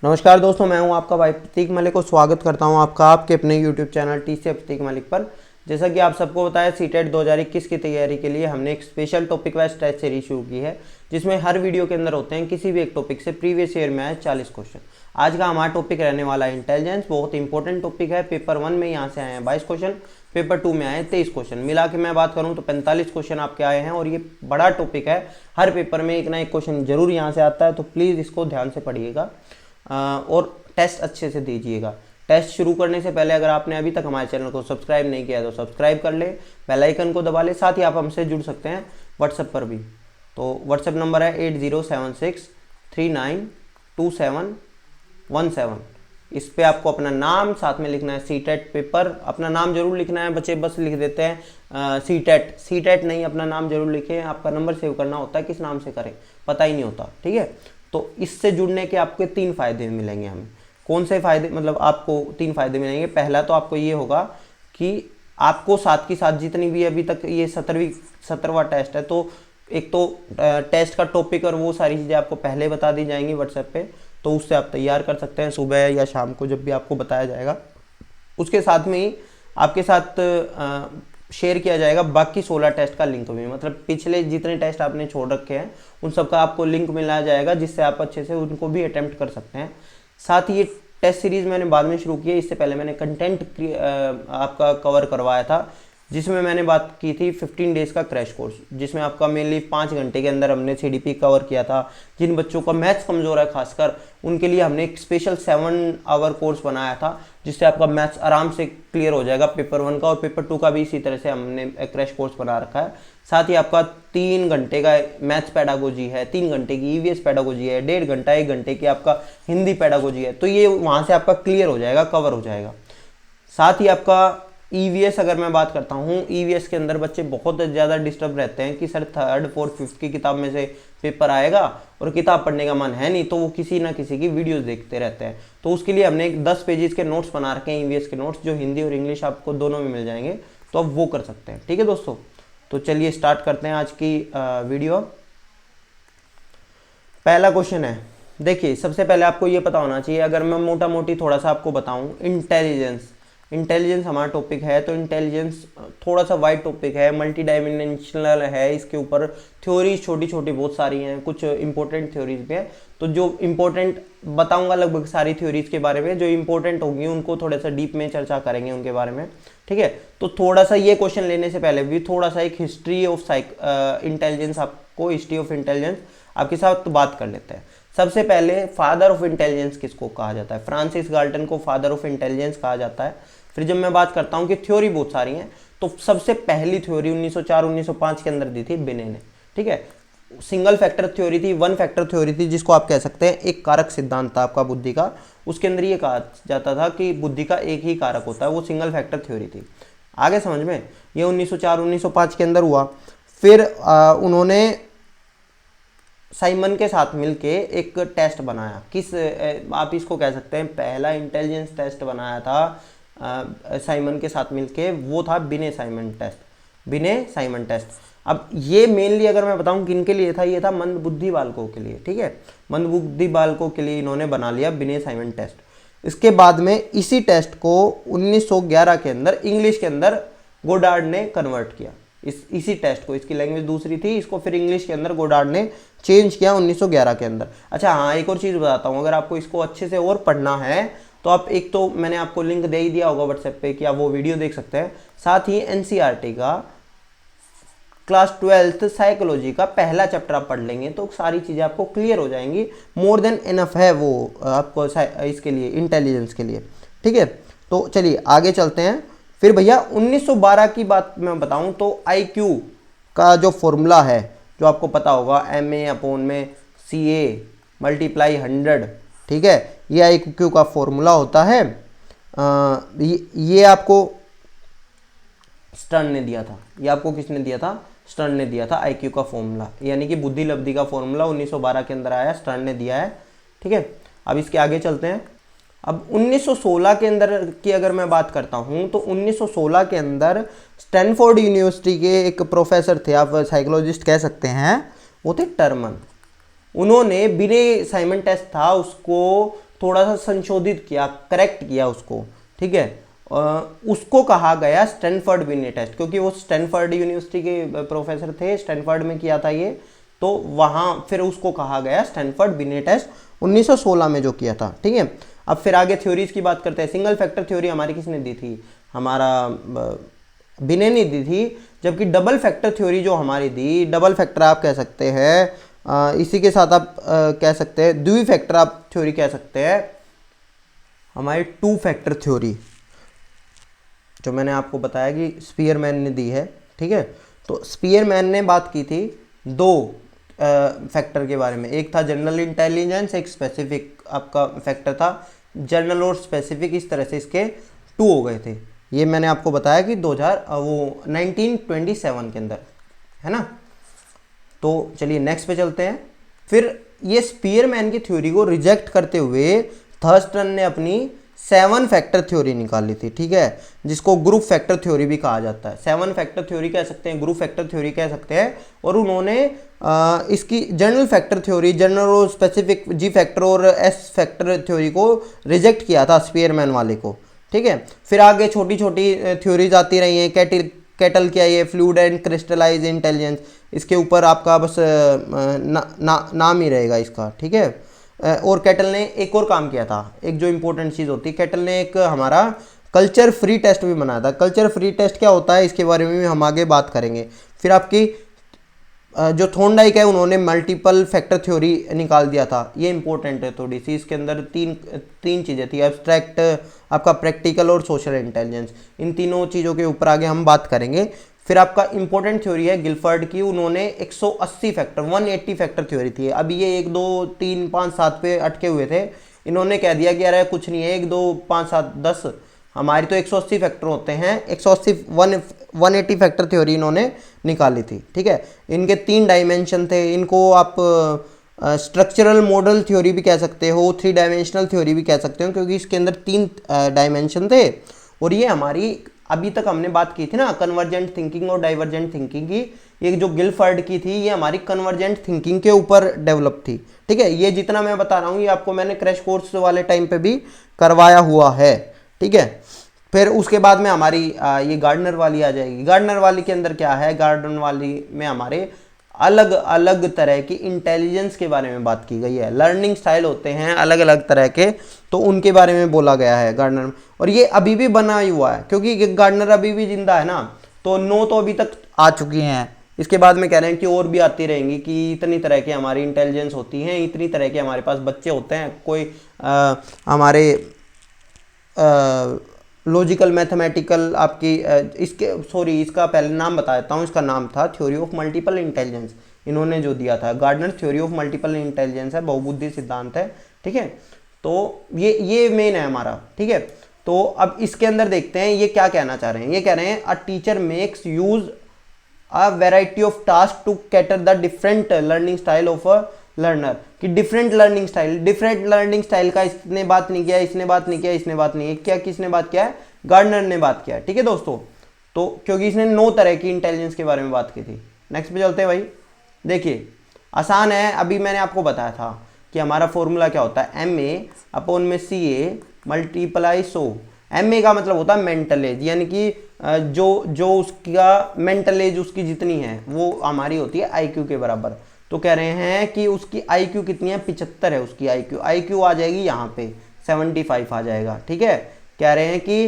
नमस्कार दोस्तों, मैं हूं आपका भाई प्रतीक मलिक को स्वागत करता हूं आपका आपके अपने यूट्यूब चैनल टीसी प्रतीक मलिक पर। जैसा कि आप सबको बताया, सीटेट 2021 की तैयारी के लिए हमने एक special topic wise test series शुरू की है, जिसमें हर वीडियो के अंदर होते हैं किसी भी एक टॉपिक से प्रीवियस ईयर में आए 40 क्वेश्चन। आज का हमारा टॉपिक रहने वाला है इंटेलिजेंस। बहुत इंपॉर्टेंट टॉपिक है। पेपर 1 में यहाँ से आए हैं 22 क्वेश्चन, पेपर 2 में आए 23 क्वेश्चन, मिला के मैं बात करूँ तो 45 क्वेश्चन आपके आए हैं। और ये बड़ा टॉपिक है, हर पेपर में एक ना एक क्वेश्चन जरूर यहाँ से आता है, तो प्लीज़ इसको ध्यान से पढ़िएगा और टेस्ट अच्छे से दीजिएगा। टेस्ट शुरू करने से पहले अगर आपने अभी तक हमारे चैनल को सब्सक्राइब नहीं किया तो सब्सक्राइब कर ले, बेल आइकन को दबा ले। साथ ही आप हमसे जुड़ सकते हैं व्हाट्सएप पर भी। तो व्हाट्सएप नंबर है 8076392717। इस पे आपको अपना नाम साथ में लिखना है, सीटेट पेपर अपना नाम जरूर लिखना है। बच्चे बस लिख देते हैं सीटेट नहीं, अपना नाम जरूर लिखें। आपका नंबर सेव करना होता है, किस नाम से करें पता ही नहीं होता, ठीक है। तो इससे जुड़ने के आपके 3 फायदे मिलेंगे हमें। कौन से फायदे, मतलब आपको 3 फायदे मिलेंगे। पहला तो आपको ये होगा कि आपको साथ की साथ जितनी भी अभी तक ये 17वां टेस्ट है, तो एक तो टेस्ट का टॉपिक और वो सारी चीज़ें आपको पहले बता दी जाएंगी व्हाट्सएप पे, तो उससे आप तैयार कर सकते हैं सुबह या शाम को जब भी आपको बताया जाएगा। उसके साथ में ही आपके साथ शेयर किया जाएगा बाकी 16 टेस्ट का लिंक भी, मतलब पिछले जितने टेस्ट आपने छोड़ रखे हैं उन सबका आपको लिंक मिलाया जाएगा, जिससे आप अच्छे से उनको भी अटेम्प्ट कर सकते हैं। साथ ही ये टेस्ट सीरीज मैंने बाद में शुरू की है, इससे पहले मैंने कंटेंट आपका कवर करवाया था, जिसमें मैंने बात की थी 15 डेज का क्रैश कोर्स, जिसमें आपका मेनली 5 घंटे के अंदर हमने सीडीपी कवर किया था। जिन बच्चों का मैथ्स कमज़ोर है खासकर, उनके लिए हमने एक स्पेशल 7 आवर कोर्स बनाया था, जिससे आपका मैथ्स आराम से क्लियर हो जाएगा पेपर 1 का। और पेपर 2 का भी इसी तरह से हमने क्रैश कोर्स बना रखा है। साथ ही आपका 3 घंटे का मैथ्स पेडागोजी है, 3 घंटे की ईवीएस पेडागोजी है, 1.5 घंटा 1 घंटे की आपका हिंदी पेडागोजी है। तो ये वहाँ से आपका क्लियर हो जाएगा, कवर हो जाएगा। साथ ही आपका ईवीएस अगर मैं बात करता हूँ, ईवीएस के अंदर बच्चे बहुत ज़्यादा डिस्टर्ब रहते हैं कि सर 3rd 4th 5th की किताब में से पेपर आएगा और किताब पढ़ने का मन है नहीं, तो वो किसी ना किसी की वीडियोस देखते रहते हैं। तो उसके लिए हमने एक 10 पेजेस के नोट्स बना रखे हैं, ईवीएस के नोट्स, जो हिंदी और इंग्लिश आपको दोनों में मिल जाएंगे, तो आप वो कर सकते हैं। ठीक है दोस्तों, तो चलिए स्टार्ट करते हैं आज की वीडियो। पहला क्वेश्चन है, देखिए सबसे पहले आपको ये पता होना चाहिए, अगर मैं मोटा मोटी थोड़ा सा आपको बताऊँ, इंटेलिजेंस हमारा टॉपिक है। तो इंटेलिजेंस थोड़ा सा वाइड टॉपिक है, मल्टी डायमेंशनल है। इसके ऊपर थ्योरीज छोटी छोटी बहुत सारी हैं, कुछ इंपॉर्टेंट थ्योरीज भी हैं। तो जो इंपॉर्टेंट बताऊंगा लगभग सारी थ्योरीज के बारे में, जो इंपॉर्टेंट होंगी उनको थोड़ा सा डीप में चर्चा करेंगे उनके बारे में, ठीक है। तो थोड़ा सा ये क्वेश्चन लेने से पहले भी थोड़ा सा एक हिस्ट्री ऑफ इंटेलिजेंस, आपको हिस्ट्री ऑफ इंटेलिजेंस आपके साथ बात कर लेते हैं। सबसे पहले फादर ऑफ इंटेलिजेंस किसको कहा जाता है? फ्रांसिस गाल्टन को फादर ऑफ इंटेलिजेंस कहा जाता है। फिर जब मैं बात करता हूँ कि थ्योरी बहुत सारी हैं, तो सबसे पहली थ्योरी 1904-1905 के अंदर दी थी बिने ने, ठीक है। सिंगल फैक्टर थ्योरी थी, 1 फैक्टर थ्योरी थी, जिसको आप कह सकते हैं एक कारक सिद्धांत था आपका बुद्धि का। उसके अंदर ये कहा जाता था कि बुद्धि का एक ही कारक होता है, वो सिंगल फैक्टर थ्योरी थी। आगे समझ में, ये 1904-1905 के अंदर हुआ। फिर उन्होंने साइमन के साथ मिलके एक टेस्ट बनाया, आप इसको कह सकते हैं पहला इंटेलिजेंस टेस्ट बनाया था साइमन के साथ मिलके, वो था बिने साइमन टेस्ट। अब ये मेनली अगर मैं बताऊं किन के लिए था, ये था मंद बुद्धि बालकों के लिए, ठीक है। मंद बुद्धि बालकों के लिए इन्होंने बना लिया बिने साइमन टेस्ट। इसके बाद में इसी टेस्ट को 1911 के अंदर इंग्लिश के अंदर गोडार्ड ने कन्वर्ट किया। इसी टेस्ट को, इसकी लैंग्वेज दूसरी थी, इसको फिर इंग्लिश के अंदर गोडार्ड ने चेंज किया 1911 के अंदर। अच्छा हाँ, एक और चीज़ बताता हूँ, अगर आपको इसको अच्छे से और पढ़ना है तो आप, एक तो मैंने आपको लिंक दे ही दिया होगा व्हाट्सएप पे कि आप वो वीडियो देख सकते हैं। साथ ही एनसीईआरटी का क्लास 12th साइकोलॉजी का पहला चैप्टर आप पढ़ लेंगे तो सारी चीज़ें आपको क्लियर हो जाएंगी। मोर देन इनफ है वो आपको इसके लिए, इंटेलिजेंस के लिए, ठीक है। तो चलिए आगे चलते हैं। फिर भैया 1912 की बात मैं बताऊं तो IQ का जो फॉर्मूला है, जो आपको पता होगा, MA/CA × 100, ठीक है। ये IQ का फॉर्मूला होता है। ये आपको स्टर्न ने दिया था। ये आपको किसने दिया था? स्टर्न ने दिया था IQ का फॉर्मूला, यानी कि बुद्धि लब्धि का फॉर्मूला 1912 के अंदर आया, स्टर्न ने दिया है, ठीक है। अब इसके आगे चलते हैं। अब 1916 के अंदर की अगर मैं बात करता हूं तो 1916 के अंदर स्टैनफोर्ड यूनिवर्सिटी के एक प्रोफेसर थे, आप साइकोलॉजिस्ट कह सकते हैं, वो थे टर्मन। उन्होंने बिने साइमन टेस्ट था उसको थोड़ा सा संशोधित किया, करेक्ट किया उसको, ठीक है। उसको कहा गया स्टैनफोर्ड बिने टेस्ट, क्योंकि वो स्टैनफोर्ड यूनिवर्सिटी के प्रोफेसर थे, स्टैनफोर्ड में किया था ये, तो वहाँ फिर उसको कहा गया स्टैनफोर्ड बिने टेस्ट 1916 में जो किया था, ठीक है। अब फिर आगे थ्योरीज की बात करते हैं। सिंगल फैक्टर थ्योरी हमारी किसने दी थी, हमारा बिने ने दी थी, जबकि डबल फैक्टर थ्योरी जो हमारी दी, डबल फैक्टर आप कह सकते हैं, इसी के साथ आप कह सकते हैं द्वि फैक्टर आप थ्योरी कह सकते हैं, हमारी टू फैक्टर थ्योरी जो मैंने आपको बताया कि स्पीयरमैन ने दी है, ठीक है। तो स्पीयरमैन ने बात की थी दो फैक्टर के बारे में, एक था जनरल इंटेलिजेंस, एक स्पेसिफिक आपका फैक्टर था। जनरल और स्पेसिफिक इस तरह से इसके टू हो गए थे, ये मैंने आपको बताया कि 1927 के अंदर, है ना। तो चलिए नेक्स्ट पे चलते हैं। फिर ये स्पीयरमैन की थ्योरी को रिजेक्ट करते हुए थर्स्टन ने अपनी 7 फैक्टर थ्योरी निकाली थी, ठीक है, जिसको ग्रुप फैक्टर थ्योरी भी कहा जाता है। 7 फैक्टर थ्योरी कह सकते हैं, ग्रुप फैक्टर थ्योरी कह सकते हैं। और उन्होंने इसकी जनरल फैक्टर थ्योरी, जनरल और स्पेसिफिक जी फैक्टर और एस फैक्टर थ्योरी को रिजेक्ट किया था स्पीयरमैन वाले को, ठीक है। फिर आगे छोटी छोटी थ्योरीज आती रही हैं। कैटल क्या है, फ्लूइड एंड क्रिस्टलाइज इंटेलिजेंस, इसके ऊपर आपका बस नाम ही रहेगा इसका, ठीक है। और कैटल ने एक और काम किया था, एक जो इंपॉर्टेंट चीज़ होती है, कैटल ने एक हमारा कल्चर फ्री टेस्ट भी बनाया था। कल्चर फ्री टेस्ट क्या होता है, इसके बारे में भी हम आगे बात करेंगे। फिर आपकी जो थॉर्नडाइक है, उन्होंने मल्टीपल फैक्टर थ्योरी निकाल दिया था, ये इंपॉर्टेंट है थोड़ी सी। इसके अंदर तीन चीज़ें थी, एब्स्ट्रैक्ट, आपका प्रैक्टिकल और सोशल इंटेलिजेंस। इन तीनों चीज़ों के ऊपर आगे हम बात करेंगे। फिर आपका इंपॉर्टेंट थ्योरी है गिलफर्ड की, उन्होंने 180 फैक्टर 180 फैक्टर थ्योरी थी। अब ये 1 2 3 5 7 पे अटके हुए थे, इन्होंने कह दिया कि अरे कुछ नहीं है, 1 2 5 7 10, हमारी तो 180 फैक्टर होते हैं। 180 फैक्टर थ्योरी इन्होंने निकाली थी, ठीक है। इनके 3 डायमेंशन थे, इनको आप स्ट्रक्चरल मॉडल थ्योरी भी कह सकते हो, 3 डायमेंशनल थ्योरी भी कह सकते हो, क्योंकि इसके अंदर 3 डायमेंशन थे। और ये हमारी अभी तक हमने बात की थी ना कन्वर्जेंट थिंकिंग और डाइवर्जेंट थिंकिंग की, ये जो गिलफर्ड की थी, ये हमारी कन्वर्जेंट थिंकिंग के ऊपर डेवलप थी, ठीक है। ये जितना मैं बता रहा हूँ ये आपको मैंने क्रैश कोर्स वाले टाइम पे भी करवाया हुआ है, ठीक है। फिर उसके बाद में हमारी ये गार्डनर वाली आ जाएगी। गार्डनर वाली के अंदर क्या है, गार्डनर वाली में हमारे अलग अलग तरह की इंटेलिजेंस के बारे में बात की गई है। लर्निंग स्टाइल होते हैं अलग अलग तरह के, तो उनके बारे में बोला गया है गार्डनर में। और ये अभी भी बना हुआ है, क्योंकि गार्डनर अभी भी जिंदा है ना। तो 9 तो अभी तक आ चुकी हैं, इसके बाद में कह रहे हैं कि और भी आती रहेंगी, कि इतनी तरह की हमारी इंटेलिजेंस होती हैं, इतनी तरह के हमारे पास बच्चे होते हैं। कोई हमारे लॉजिकल मैथमेटिकल आपकी इसका पहले नाम बता देता हूँ। इसका नाम था थ्योरी ऑफ मल्टीपल इंटेलिजेंस, इन्होंने जो दिया था Gardner, theory of multiple intelligence है, बहुबुद्धि सिद्धांत है, ठीक है। तो ये मेन है हमारा, ठीक है। तो अब इसके अंदर देखते हैं ये क्या कहना चाह रहे हैं। ये कह रहे हैं a teacher makes use a variety of task to cater the different learning style of a learner, कि डिफरेंट लर्निंग स्टाइल का इसने बात नहीं किया, इसने बात नहीं किया, इसने बात नहीं किया, किसने बात किया है, गार्डनर ने बात किया है, ठीक है दोस्तों। तो क्योंकि इसने 9 तरह की इंटेलिजेंस के बारे में बात की थी। नेक्स्ट पे चलते हैं भाई। देखिए आसान है, अभी मैंने आपको बताया था कि हमारा फॉर्मूला क्या होता है, MA/CA मल्टीप्लाई 100। MA का मतलब होता है मेंटल एज, यानी कि जो उसका मेंटल एज उसकी जितनी है वो हमारी होती है IQ के बराबर। तो कह रहे हैं कि उसकी IQ कितनी है, 75 है उसकी IQ आ जाएगी यहाँ पे 75 आ जाएगा, ठीक है। कह रहे हैं कि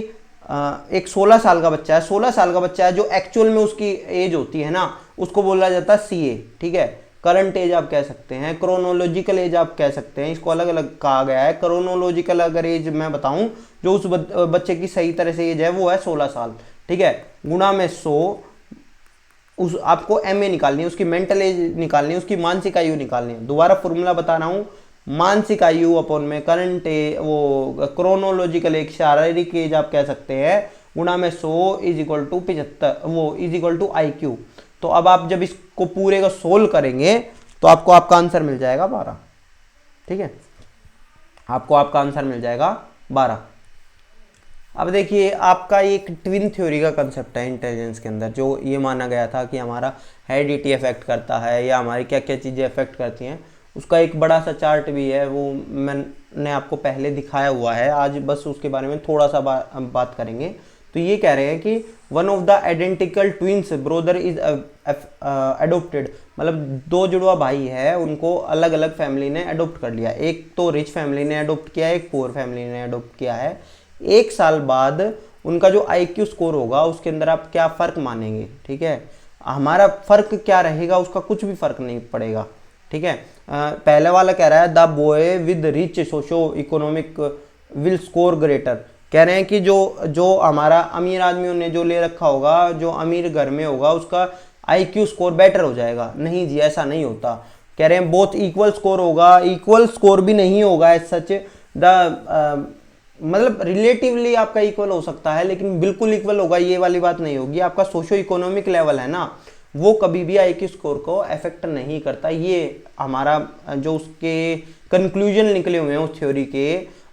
एक 16 साल का बच्चा है, 16 साल का बच्चा है, जो एक्चुअल में उसकी एज होती है ना, उसको बोला जाता है CA, ठीक है। करंट एज आप कह सकते हैं, क्रोनोलॉजिकल एज आप कह सकते हैं, इसको अलग अलग कहा गया है। क्रोनोलॉजिकल अगर एज मैं बताऊं, जो उस बच्चे की सही तरह से एज है वो है 16 साल, ठीक है। गुणा में 100, उस आपको MA निकालनी है, उसकी मेंटल एज निकालनी है, उसकी मानसिक आयु निकालनी है। दोबारा फॉर्मूला बता रहा हूँ, मानसिक आयु अपन में करंट वो क्रोनोलॉजिकल एक शारीरिक एज आप कह सकते हैं, गुणा में 100 इज इक्वल टू 75, वो इज इक्वल टू IQ। तो अब आप जब इसको पूरे का सोल्व करेंगे तो आपको आपका आंसर मिल जाएगा 12, ठीक है। आपको आपका आंसर मिल जाएगा 12। अब देखिए आपका एक ट्विन थ्योरी का कंसेप्ट है इंटेलिजेंस के अंदर, जो ये माना गया था कि हमारा हेरिडिटी अफेक्ट करता है या हमारी क्या क्या चीज़ें अफेक्ट करती हैं। उसका एक बड़ा सा चार्ट भी है, वो मैं ने आपको पहले दिखाया हुआ है, आज बस उसके बारे में थोड़ा सा बात करेंगे। तो ये कह रहे हैं कि one of the identical twins brother is adopted, मतलब दो जुड़वा भाई है, उनको अलग अलग फैमिली ने अडोप्ट कर लिया। एक तो रिच फैमिली ने अडोप्ट किया है, एक पुअर फैमिली ने अडोप्ट किया है। 1 साल बाद उनका जो IQ स्कोर होगा उसके अंदर आप क्या फ़र्क मानेंगे, ठीक है। हमारा फ़र्क क्या रहेगा, उसका कुछ भी फ़र्क नहीं पड़ेगा, ठीक है। पहले वाला कह रहा है the boy with rich socio economic will score greater, कह रहे हैं कि जो हमारा अमीर आदमियों ने जो ले रखा होगा, जो अमीर घर में होगा, उसका IQ स्कोर बेटर हो जाएगा। नहीं जी, ऐसा नहीं होता। कह रहे हैं बोथ इक्वल स्कोर होगा, इक्वल स्कोर भी नहीं होगा एज सच, द मतलब रिलेटिवली आपका इक्वल हो सकता है, लेकिन बिल्कुल इक्वल होगा ये वाली बात नहीं होगी। आपका सोशो इकोनॉमिक लेवल है ना, वो कभी भी IQ स्कोर को अफेक्ट नहीं करता। ये हमारा जो उसके कंक्लूजन निकले हुए हैं उस थ्योरी के,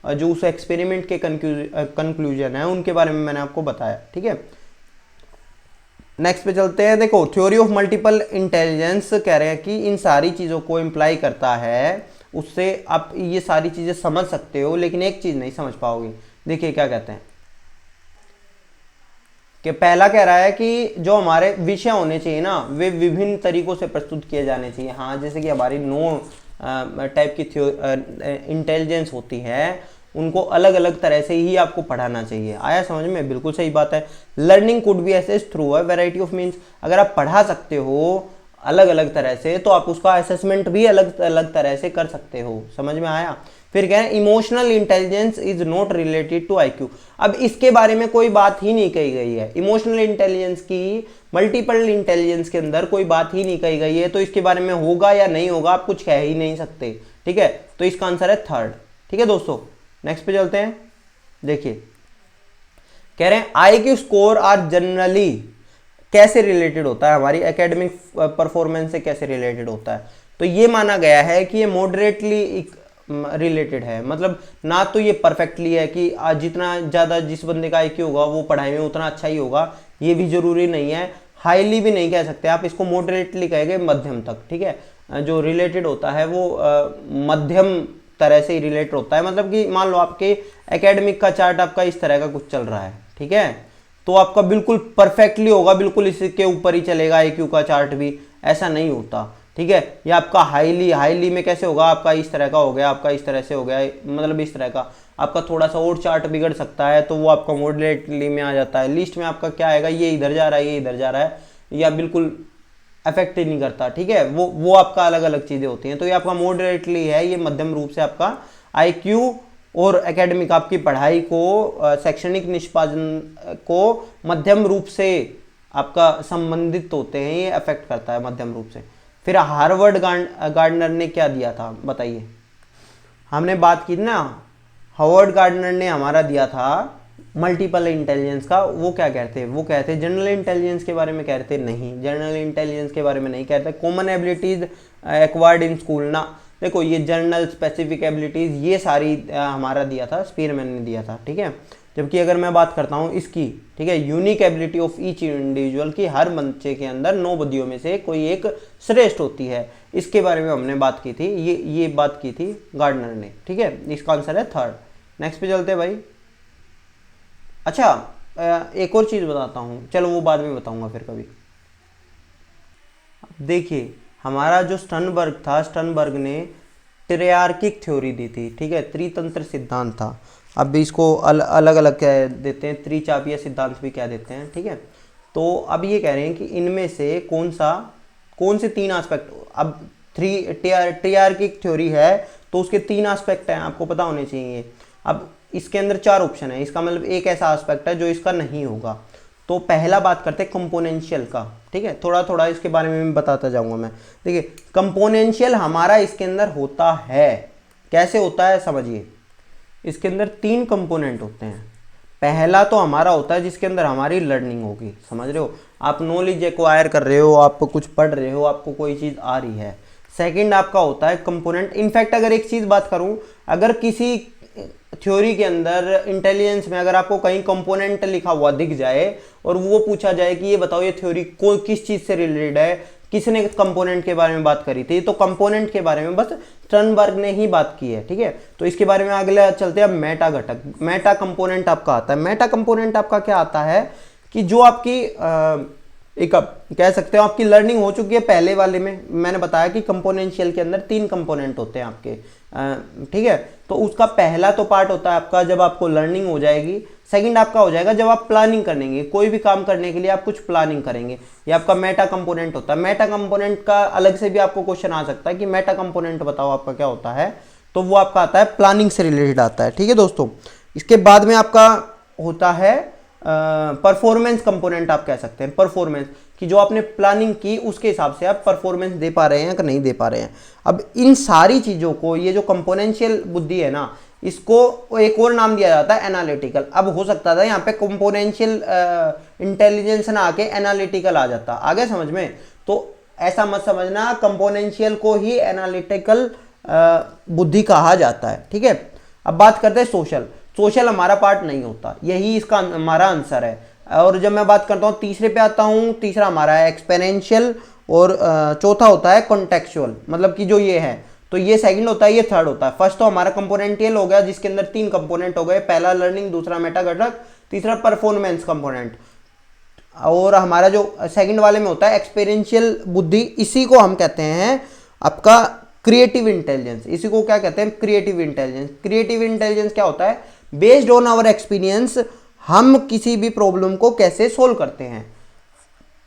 जो उस एक्सपेरिमेंट के कंक्लूजन है, उनके बारे में मैंने आपको बताया, ठीक है। नेक्स्ट पे चलते हैं। देखो, थ्योरी ऑफ मल्टीपल इंटेलिजेंस कह रहे हैं कि इन सारी चीज़ों को इम्प्लाई करता है, उससे आप ये सारी चीज़ें समझ सकते हो, लेकिन एक चीज़ नहीं समझ पाओगे। देखिए क्या कहते हैं कि पहला कह रहा है कि जो हमारे विषय होने चाहिए ना, वे विभिन्न तरीकों से प्रस्तुत किए जाने चाहिए। हाँ, जैसे कि हमारी 9 टाइप की इंटेलिजेंस होती है, उनको अलग अलग तरह से ही आपको पढ़ाना चाहिए। आया समझ में? बिल्कुल सही बात है। Learning could be assessed through a variety of means, अगर आप पढ़ा सकते हो अलग अलग तरह से, तो आप उसका असेसमेंट भी अलग अलग तरह से कर सकते हो। समझ में आया? फिर कह रहे हैं emotional intelligence is not related to IQ। अब इसके बारे में कोई बात ही नहीं कही गई है। इमोशनल इंटेलिजेंस की मल्टीपल इंटेलिजेंस के अंदर कोई बात ही नहीं कही गई है, तो इसके बारे में होगा या नहीं होगा आप कुछ कह ही नहीं सकते, ठीक है। तो इसका आंसर है 3rd, ठीक है दोस्तों। नेक्स्ट पे चलते हैं। देखिए कह रहे हैं IQ स्कोर आर जनरली कैसे रिलेटेड होता है, हमारी एकेडमिक परफॉर्मेंस से कैसे रिलेटेड होता है। तो ये माना गया है कि ये मॉडरेटली रिलेटेड है, मतलब ना तो ये परफेक्टली है कि जितना ज़्यादा जिस बंदे का IQ होगा वो पढ़ाई में उतना अच्छा ही होगा, ये भी जरूरी नहीं है। हाईली भी नहीं कह सकते आप इसको, मॉडरेटली कहेंगे मध्यम तक, ठीक है। जो रिलेटेड होता है वो मध्यम तरह से ही रिलेटेड होता है, मतलब कि मान लो आपके एकेडमिक का चार्ट आपका इस तरह का कुछ चल रहा है, ठीक है, तो आपका बिल्कुल परफेक्टली होगा, बिल्कुल इसके ऊपर ही चलेगा IQ का चार्ट भी, ऐसा नहीं होता, ठीक है। ये आपका हाईली में कैसे होगा, आपका इस तरह का हो गया, आपका इस तरह से हो गया, मतलब इस तरह का आपका थोड़ा सा और चार्ट बिगड़ सकता है, तो वो आपका मॉडरेटली में आ जाता है। लिस्ट में आपका क्या आएगा, ये इधर जा रहा है, ये इधर जा रहा है, या बिल्कुल अफेक्ट ही नहीं करता, ठीक है। वो आपका अलग अलग चीज़ें होती हैं। तो ये आपका मॉडरेटली है, ये मध्यम रूप से आपका IQ और एकेडमिक आपकी पढ़ाई को, शैक्षणिक निष्पादन को मध्यम रूप से आपका संबंधित होते हैं, ये अफेक्ट करता है मध्यम रूप से। फिर हार्वर्ड गार्डनर ने क्या दिया था बताइए, हमने बात की ना, हार्वर्ड गार्डनर ने हमारा दिया था मल्टीपल इंटेलिजेंस का। वो क्या कहते हैं, वो कहते हैं जनरल इंटेलिजेंस के बारे में कहते हैं, नहीं जनरल इंटेलिजेंस के बारे में नहीं कहते। Common abilities acquired in school ना, देखो ये जनरल स्पेसिफिक एबिलिटीज ये सारी हमारा दिया था, स्पीरमैन ने दिया था, ठीक है। जबकि अगर मैं बात करता हूँ इसकी, ठीक है, unique ability of each individual की, हर बच्चे के अंदर 9 बुद्धियों में से कोई एक श्रेष्ठ होती है, इसके बारे में हमने बात की थी, ये बात की थी गार्डनर ने, ठीक है। इसका आंसर है 3rd। नेक्स्ट पे चलते हैं भाई। अच्छा एक और चीज़ बताता हूँ, चलो वो बाद में बताऊँगा फिर कभी। देखिए हमारा जो स्टर्नबर्ग था, स्टर्नबर्ग ने ट्रियार्किक थ्योरी दी थी, ठीक है, त्रितंत्र सिद्धांत था। अब इसको अलग अलग कह देते हैं, त्रिचापीय सिद्धांत भी कह देते हैं, ठीक है। तो अब ये कह रहे हैं कि इनमें से कौन से 3 एस्पेक्ट, अब ट्रियार्किक थ्योरी है तो उसके 3 एस्पेक्ट हैं, आपको पता होने चाहिए। अब इसके अंदर 4 ऑप्शन है, इसका मतलब एक ऐसा एस्पेक्ट है जो इसका नहीं होगा। तो पहला बात करते हैं कंपोनेंशियल का, ठीक है, थोड़ा थोड़ा इसके बारे में बताता जाऊंगा मैं। देखिए कंपोनेंशियल हमारा इसके अंदर होता है, कैसे होता है समझिए। इसके अंदर 3 कंपोनेंट होते हैं। पहला तो हमारा होता है जिसके अंदर हमारी लर्निंग होगी, समझ रहे हो, आप नॉलेज एक्वायर कर रहे हो, आप कुछ पढ़ रहे हो, आपको कोई चीज़ आ रही है। सेकंड आपका होता है कंपोनेंट, इनफैक्ट अगर एक चीज़ बात करूं, अगर किसी थ्योरी के अंदर इंटेलिजेंस में अगर आपको कहीं कंपोनेंट लिखा हुआ दिख जाए और वो पूछा जाए कि ये बताओ ये थ्योरी को किस चीज़ से रिलेटेड है, किसने कंपोनेंट के बारे में बात करी थी? तो कंपोनेंट के बारे में बस स्टर्नबर्ग ने ही बात की है, ठीक है। तो इसके बारे में अगले चलते हैं। मेटा घटक, मेटा कंपोनेंट आपका आता है। मेटा कंपोनेंट आपका क्या आता है कि जो आपकी एक कह सकते हो आपकी लर्निंग हो चुकी है। पहले वाले में मैंने बताया कि कंपोनेंशियल के अंदर 3 कंपोनेंट होते हैं आपके, ठीक है। तो उसका पहला तो पार्ट होता है आपका जब आपको लर्निंग हो जाएगी। सेकंड आपका हो जाएगा जब आप प्लानिंग करेंगे, कोई भी काम करने के लिए आप कुछ प्लानिंग करेंगे, ये आपका मेटा कंपोनेंट होता है। मेटा कंपोनेंट का अलग से भी आपको क्वेश्चन आ सकता है कि मेटा कंपोनेंट बताओ आपका क्या होता है, तो वो आपका आता है प्लानिंग से रिलेटेड आता है, ठीक है दोस्तों। इसके बाद में आपका होता है परफॉर्मेंस कंपोनेंट, आप कह सकते हैं परफॉर्मेंस, कि जो आपने प्लानिंग की उसके हिसाब से आप परफॉर्मेंस दे पा रहे हैं कि नहीं दे पा रहे हैं। अब इन सारी चीज़ों को, ये जो कंपोनेंशियल बुद्धि है ना, इसको एक और नाम दिया जाता है एनालिटिकल। अब हो सकता था यहाँ पे कंपोनेंशियल इंटेलिजेंस ना आके एनालिटिकल आ जाता, आ गया समझ में? तो ऐसा मत समझना, कंपोनेंशियल को ही एनालिटिकल बुद्धि कहा जाता है, ठीक है। अब बात करते हैं सोशल। सोशल हमारा पार्ट नहीं होता, यही इसका हमारा आंसर है। और जब मैं बात करता हूँ तीसरे पे आता हूँ, तीसरा हमारा है एक्सपेरेंशियल और चौथा होता है कॉन्टेक्चुअल, मतलब कि जो ये है, तो ये सेकंड होता है, ये थर्ड होता है। फर्स्ट तो हमारा कंपोनेंटियल हो गया जिसके अंदर 3 कंपोनेंट हो गए, पहला लर्निंग, दूसरा मेटा घटक, तीसरा परफॉर्मेंस कंपोनेंट। और हमारा जो सेकंड वाले में होता है एक्सपेरेंशियल बुद्धि, इसी को हम कहते हैं आपका क्रिएटिव इंटेलिजेंस। इसी को क्या कहते हैं? Creative intelligence. क्रिएटिव इंटेलिजेंस क्या होता है? बेस्ड ऑन आवर एक्सपीरियंस हम किसी भी प्रॉब्लम को कैसे सोल्व करते हैं।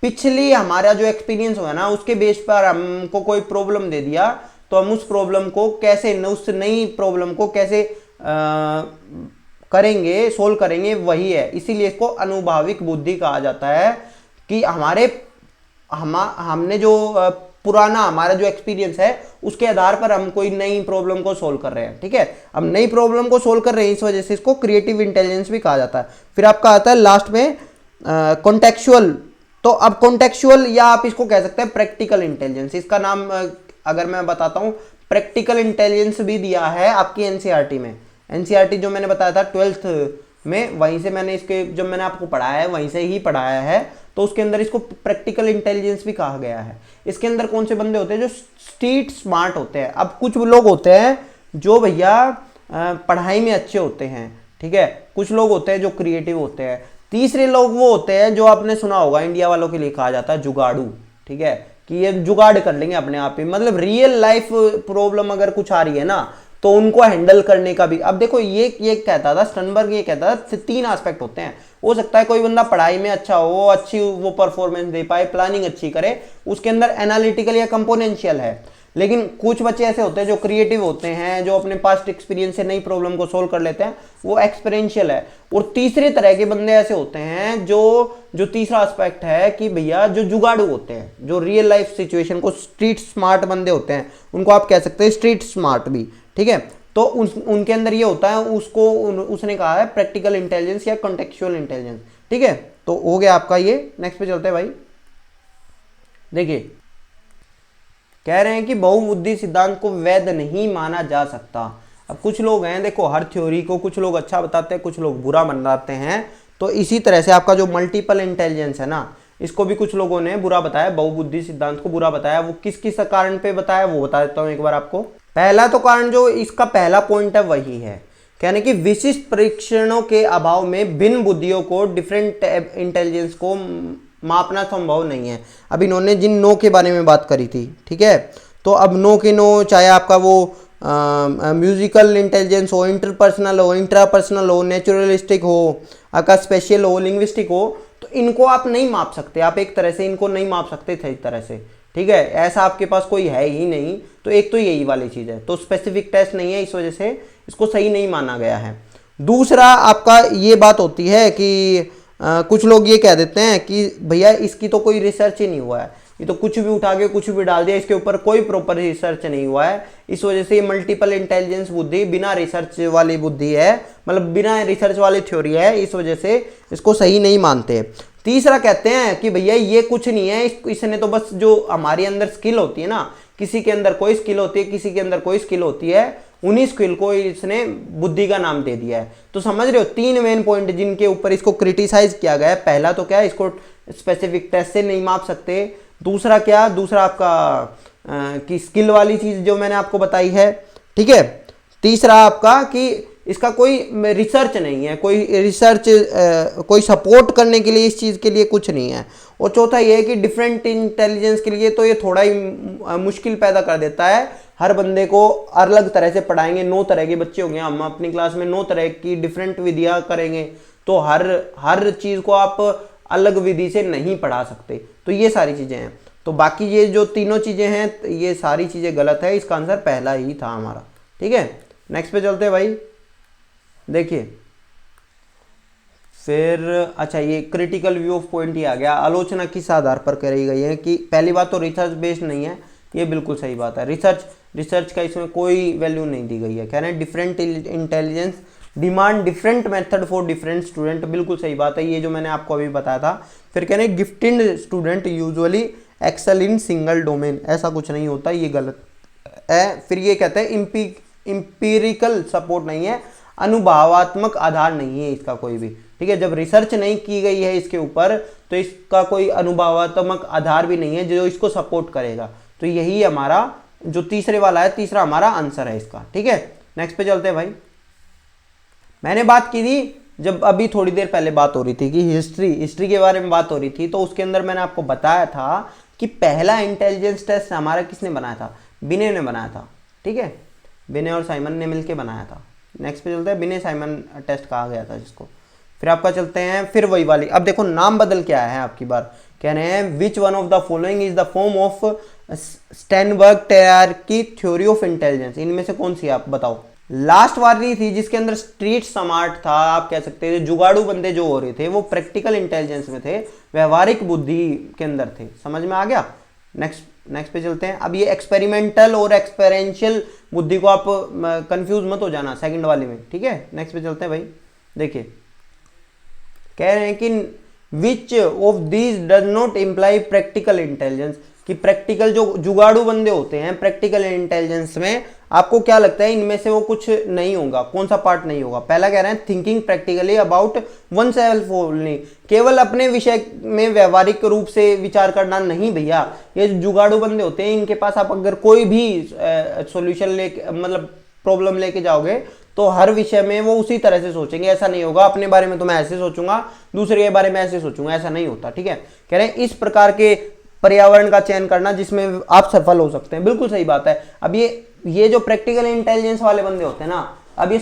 पिछली हमारा जो एक्सपीरियंस हुआ ना, उसके बेस पर हमको कोई प्रॉब्लम दे दिया, तो हम उस प्रॉब्लम को कैसे, उस नई प्रॉब्लम को कैसे करेंगे, सोल्व करेंगे, वही है। इसीलिए इसको अनुभाविक बुद्धि कहा जाता है कि हमने जो पुराना हमारा जो एक्सपीरियंस है उसके आधार पर हम कोई नई प्रॉब्लम को सोल्व कर रहे हैं, ठीक है। अब नई प्रॉब्लम को सोल्व कर रहे हैं, इस वजह से इसको क्रिएटिव इंटेलिजेंस भी कहा जाता है। फिर आपका आता है लास्ट में कॉन्टेक्चुअल। तो अब कॉन्टेक्चुअल, या आप इसको कह सकते हैं प्रैक्टिकल इंटेलिजेंस। इसका नाम अगर मैं बताता हूं, प्रैक्टिकल इंटेलिजेंस भी दिया है आपकी एनसीईआरटी में। एनसीईआरटी जो मैंने बताया था 12th में, वहीं से मैंने इसके, जब मैंने आपको पढ़ाया है वहीं से ही पढ़ाया है, तो उसके अंदर इसको प्रैक्टिकल इंटेलिजेंस भी कहा गया है। इसके अंदर कौन से बंदे होते हैं? जो स्ट्रीट स्मार्ट होते हैं। अब कुछ लोग होते हैं जो भैया पढ़ाई में अच्छे होते हैं, ठीक है। कुछ लोग होते हैं जो क्रिएटिव होते हैं। तीसरे लोग वो होते हैं जो आपने सुना होगा, इंडिया वालों के लिए कहा जाता है जुगाड़ू, ठीक है, कि ये जुगाड़ कर लेंगे अपने आप ही। मतलब रियल लाइफ प्रॉब्लम अगर कुछ आ रही है ना, तो उनको हैंडल करने का भी। अब देखो ये कहता था स्टर्नबर्ग, ये कहता था 3 एस्पेक्ट होते हैं। हो सकता है कोई बंदा पढ़ाई में अच्छा हो, अच्छी वो परफॉर्मेंस दे पाए, प्लानिंग अच्छी करे, उसके अंदर एनालिटिकल या कंपोनेंशियल है। लेकिन कुछ बच्चे ऐसे होते हैं जो क्रिएटिव होते हैं, जो अपने पास्ट एक्सपीरियंस से नई प्रॉब्लम को सोल्व कर लेते हैं, वो एक्सपेरेंशियल है। और तीसरे तरह के बंदे ऐसे होते हैं जो तीसरा एस्पेक्ट है कि भैया जो जुगाड़ू होते हैं, जो रियल लाइफ सिचुएशन को, स्ट्रीट स्मार्ट बंदे होते हैं, उनको आप कह सकते हैं स्ट्रीट स्मार्ट भी, ठीक है। तो उनके अंदर ये होता है, उसने कहा है प्रैक्टिकल इंटेलिजेंस या कॉन्टेक्चुअल इंटेलिजेंस, ठीक है। तो हो गया आपका ये। नेक्स्ट पे चलते हैं भाई। देखिए कह रहे हैं कि बहुबुद्धि सिद्धांत को वैध नहीं माना जा सकता। अब कुछ लोग हैं, देखो हर थ्योरी को कुछ लोग अच्छा बताते हैं, कुछ लोग बुरा बनाते हैं। तो इसी तरह से आपका जो मल्टीपल इंटेलिजेंस है ना, इसको भी कुछ लोगों ने बुरा बताया, बहुबुद्धि सिद्धांत को बुरा बताया। वो किस किस कारण पे बताया वो बता देता हूँ एक बार आपको। पहला तो कारण जो इसका पहला पॉइंट है वही है, कहने कि विशिष्ट परीक्षणों के अभाव में भिन्न बुद्धियों को, डिफरेंट इंटेलिजेंस को मापना संभव नहीं है। अब इन्होंने जिन नो के बारे में बात करी थी, ठीक है, तो अब नो के नो, चाहे आपका वो म्यूजिकल इंटेलिजेंस हो, इंटरपर्सनल हो, इंट्रापर्सनल हो, नेचुरलिस्टिक हो, आपका स्पेशल हो, लिंग्विस्टिक हो, तो इनको आप नहीं माप सकते। आप एक तरह से इनको नहीं माप सकते थे एक तरह से, ठीक है। ऐसा आपके पास कोई है ही नहीं। तो एक तो यही वाली चीज़ है, तो स्पेसिफिक टेस्ट नहीं है, इस वजह से इसको सही नहीं माना गया है। दूसरा आपका ये बात होती है कि कुछ लोग ये कह देते हैं कि भैया इसकी तो कोई रिसर्च ही नहीं हुआ है, ये तो कुछ भी उठा के कुछ भी डाल दिया, इसके ऊपर कोई प्रॉपर रिसर्च नहीं हुआ है, इस वजह से ये मल्टीपल इंटेलिजेंस बुद्धि बिना रिसर्च वाली बुद्धि है, मतलब बिना रिसर्च वाली थ्योरी है, इस वजह से इसको सही नहीं मानते। तीसरा कहते हैं कि भैया ये कुछ नहीं है, इसने तो बस जो हमारे अंदर स्किल होती है ना, किसी के अंदर कोई स्किल होती है, किसी के अंदर कोई स्किल होती है, उन्हीं स्किल को इसने बुद्धि का नाम दे दिया है। तो समझ रहे हो 3 मेन पॉइंट जिनके ऊपर इसको क्रिटिसाइज किया गया है। पहला तो क्या है, इसको स्पेसिफिक टेस्ट से नहीं माप सकते, दूसरा क्या, दूसरा आपका कि स्किल वाली चीज जो मैंने आपको बताई है, ठीक है। तीसरा आपका कि इसका कोई रिसर्च नहीं है, कोई रिसर्च कोई सपोर्ट करने के लिए इस चीज़ के लिए कुछ नहीं है। और चौथा ये है कि डिफरेंट इंटेलिजेंस के लिए तो ये थोड़ा ही मुश्किल पैदा कर देता है। हर बंदे को अलग तरह से पढ़ाएंगे, 9 तरह के बच्चे होंगे, हम अपनी क्लास में 9 तरह की डिफरेंट विधियाँ करेंगे, तो हर चीज़ को आप अलग विधि से नहीं पढ़ा सकते। तो ये सारी चीज़ें हैं। तो बाकी ये जो तीनों चीज़ें हैं ये सारी चीज़ें गलत है, इसका आंसर पहला ही था हमारा, ठीक है। नेक्स्ट पे चलते हैं भाई, देखिए फिर अच्छा ये क्रिटिकल व्यू ऑफ पॉइंट ही आ गया। आलोचना किस आधार पर करी गई है, कि पहली बात तो रिसर्च बेस्ड नहीं है, ये बिल्कुल सही बात है। रिसर्च का इसमें कोई वैल्यू नहीं दी गई है। कह रहे हैं different intelligence demand different method for different student, बिल्कुल सही बात है, ये जो मैंने आपको अभी बताया था। फिर कह रहे हैं gifted student usually excel in single domain, ऐसा कुछ नहीं होता, ये गलत है। फिर ये कहते हैं इंपीरिकल सपोर्ट नहीं है, अनुभवात्मक आधार नहीं है इसका कोई भी, ठीक है। जब रिसर्च नहीं की गई है इसके ऊपर तो इसका कोई अनुभवात्मक आधार भी नहीं है जो इसको सपोर्ट करेगा। तो यही हमारा जो तीसरे वाला है, तीसरा हमारा आंसर है इसका, ठीक है। नेक्स्ट पे चलते हैं भाई। मैंने बात की थी जब अभी थोड़ी देर पहले बात हो रही थी कि हिस्ट्री के बारे में बात हो रही थी, तो उसके अंदर मैंने आपको बताया था कि पहला इंटेलिजेंस टेस्ट हमारा किसने बनाया था, विनय ने बनाया था, ठीक है। विनय और साइमन ने मिलकर बनाया था। नेक्स्ट पे चलते हैं, विनय साइमन टेस्ट कहा गया था जिसको। फिर आपका चलते हैं फिर वही वाली, अब देखो नाम बदल के आया है आपकी बार। कह रहे हैं which one of the following is the form of Sternberg triarchic theory of intelligence, इनमें से कौन सी आप बताओ। लास्ट वाली थी जिसके अंदर स्ट्रीट स्मार्ट था, आप कह सकते थे जुगाड़ू बंदे जो हो रहे थे वो प्रैक्टिकल इंटेलिजेंस में थे, व्यवहारिक बुद्धि के अंदर थे, समझ में आ गया। नेक्स्ट पे चलते हैं। अब ये एक्सपेरिमेंटल और एक्सपेरेंशियल बुद्धि को आप कंफ्यूज मत हो जाना सेकंड वाले में, ठीक है। नेक्स्ट पे चलते हैं भाई, देखिए कह रहे हैं कि which of these does not imply practical intelligence, कि प्रैक्टिकल जो जुगाड़ू बंदे होते हैं प्रैक्टिकल इंटेलिजेंस में, आपको क्या लगता है इनमें से वो कुछ नहीं होगा, कौन सा पार्ट नहीं होगा। पहला कह रहे हैं thinking practically about one self only, केवल अपने विषय में व्यवहारिक रूप से विचार करना नहीं भैया। ये जुगाड़ू बंदे होते हैं इनके पास आप अगर कोई भी सॉल्यूशन लेके मतलब प्रॉब्लम लेके जाओगे तो हर विषय में वो उसी तरह से सोचेंगे, ऐसा नहीं होगा अपने बारे में तो मैं ऐसे सोचूंगा, दूसरे के बारे में ऐसे सोचूंगा, ऐसा नहीं होता, ठीक है। कह रहे हैं इस प्रकार के पर्यावरण का चयन करना जिसमें आप सफल हो सकते हैं, बिल्कुल सही बात है। अब ये जो प्रैक्टिकल इंटेलिजेंस वाले बंदे होते हैं ना, अब ये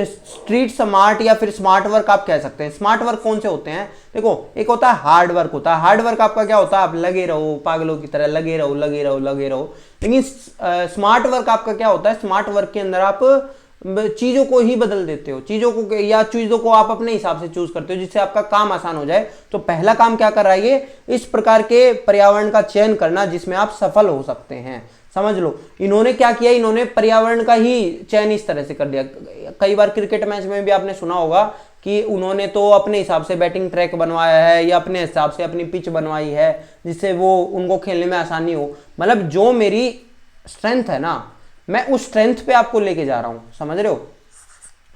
स्ट्रीट स्मार्ट या फिर स्मार्ट वर्क आप कह सकते हैं। स्मार्ट वर्क कौन से होते हैं, देखो एक होता है हार्ड वर्क होता है। हार्ड वर्क आपका क्या होता है, आप लगे रहो पागलों की तरह, लगे रहो लगे रहो लगे रहो। लेकिन स्मार्ट वर्क आपका क्या होता है, स्मार्ट वर्क के अंदर आप चीजों को ही बदल देते हो, चीजों को या चीजों को आप अपने हिसाब से चूज करते हो जिससे आपका काम आसान हो जाए। तो पहला काम क्या कर रहा है ये, इस प्रकार के पर्यावरण का चयन करना जिसमें आप सफल हो सकते हैं। समझ लो इन्होंने क्या किया, इन्होंने पर्यावरण का ही चयन इस तरह से कर दिया। कई बार क्रिकेट मैच में भी आपने सुना होगा कि उन्होंने तो अपने हिसाब से बैटिंग ट्रैक बनवाया है या अपने हिसाब से अपनी पिच बनवाई है जिससे वो उनको खेलने में आसानी हो। मतलब जो मेरी स्ट्रेंथ है ना, मैं उस स्ट्रेंथ पे आपको लेके जा रहा हूं, समझ रहे हो।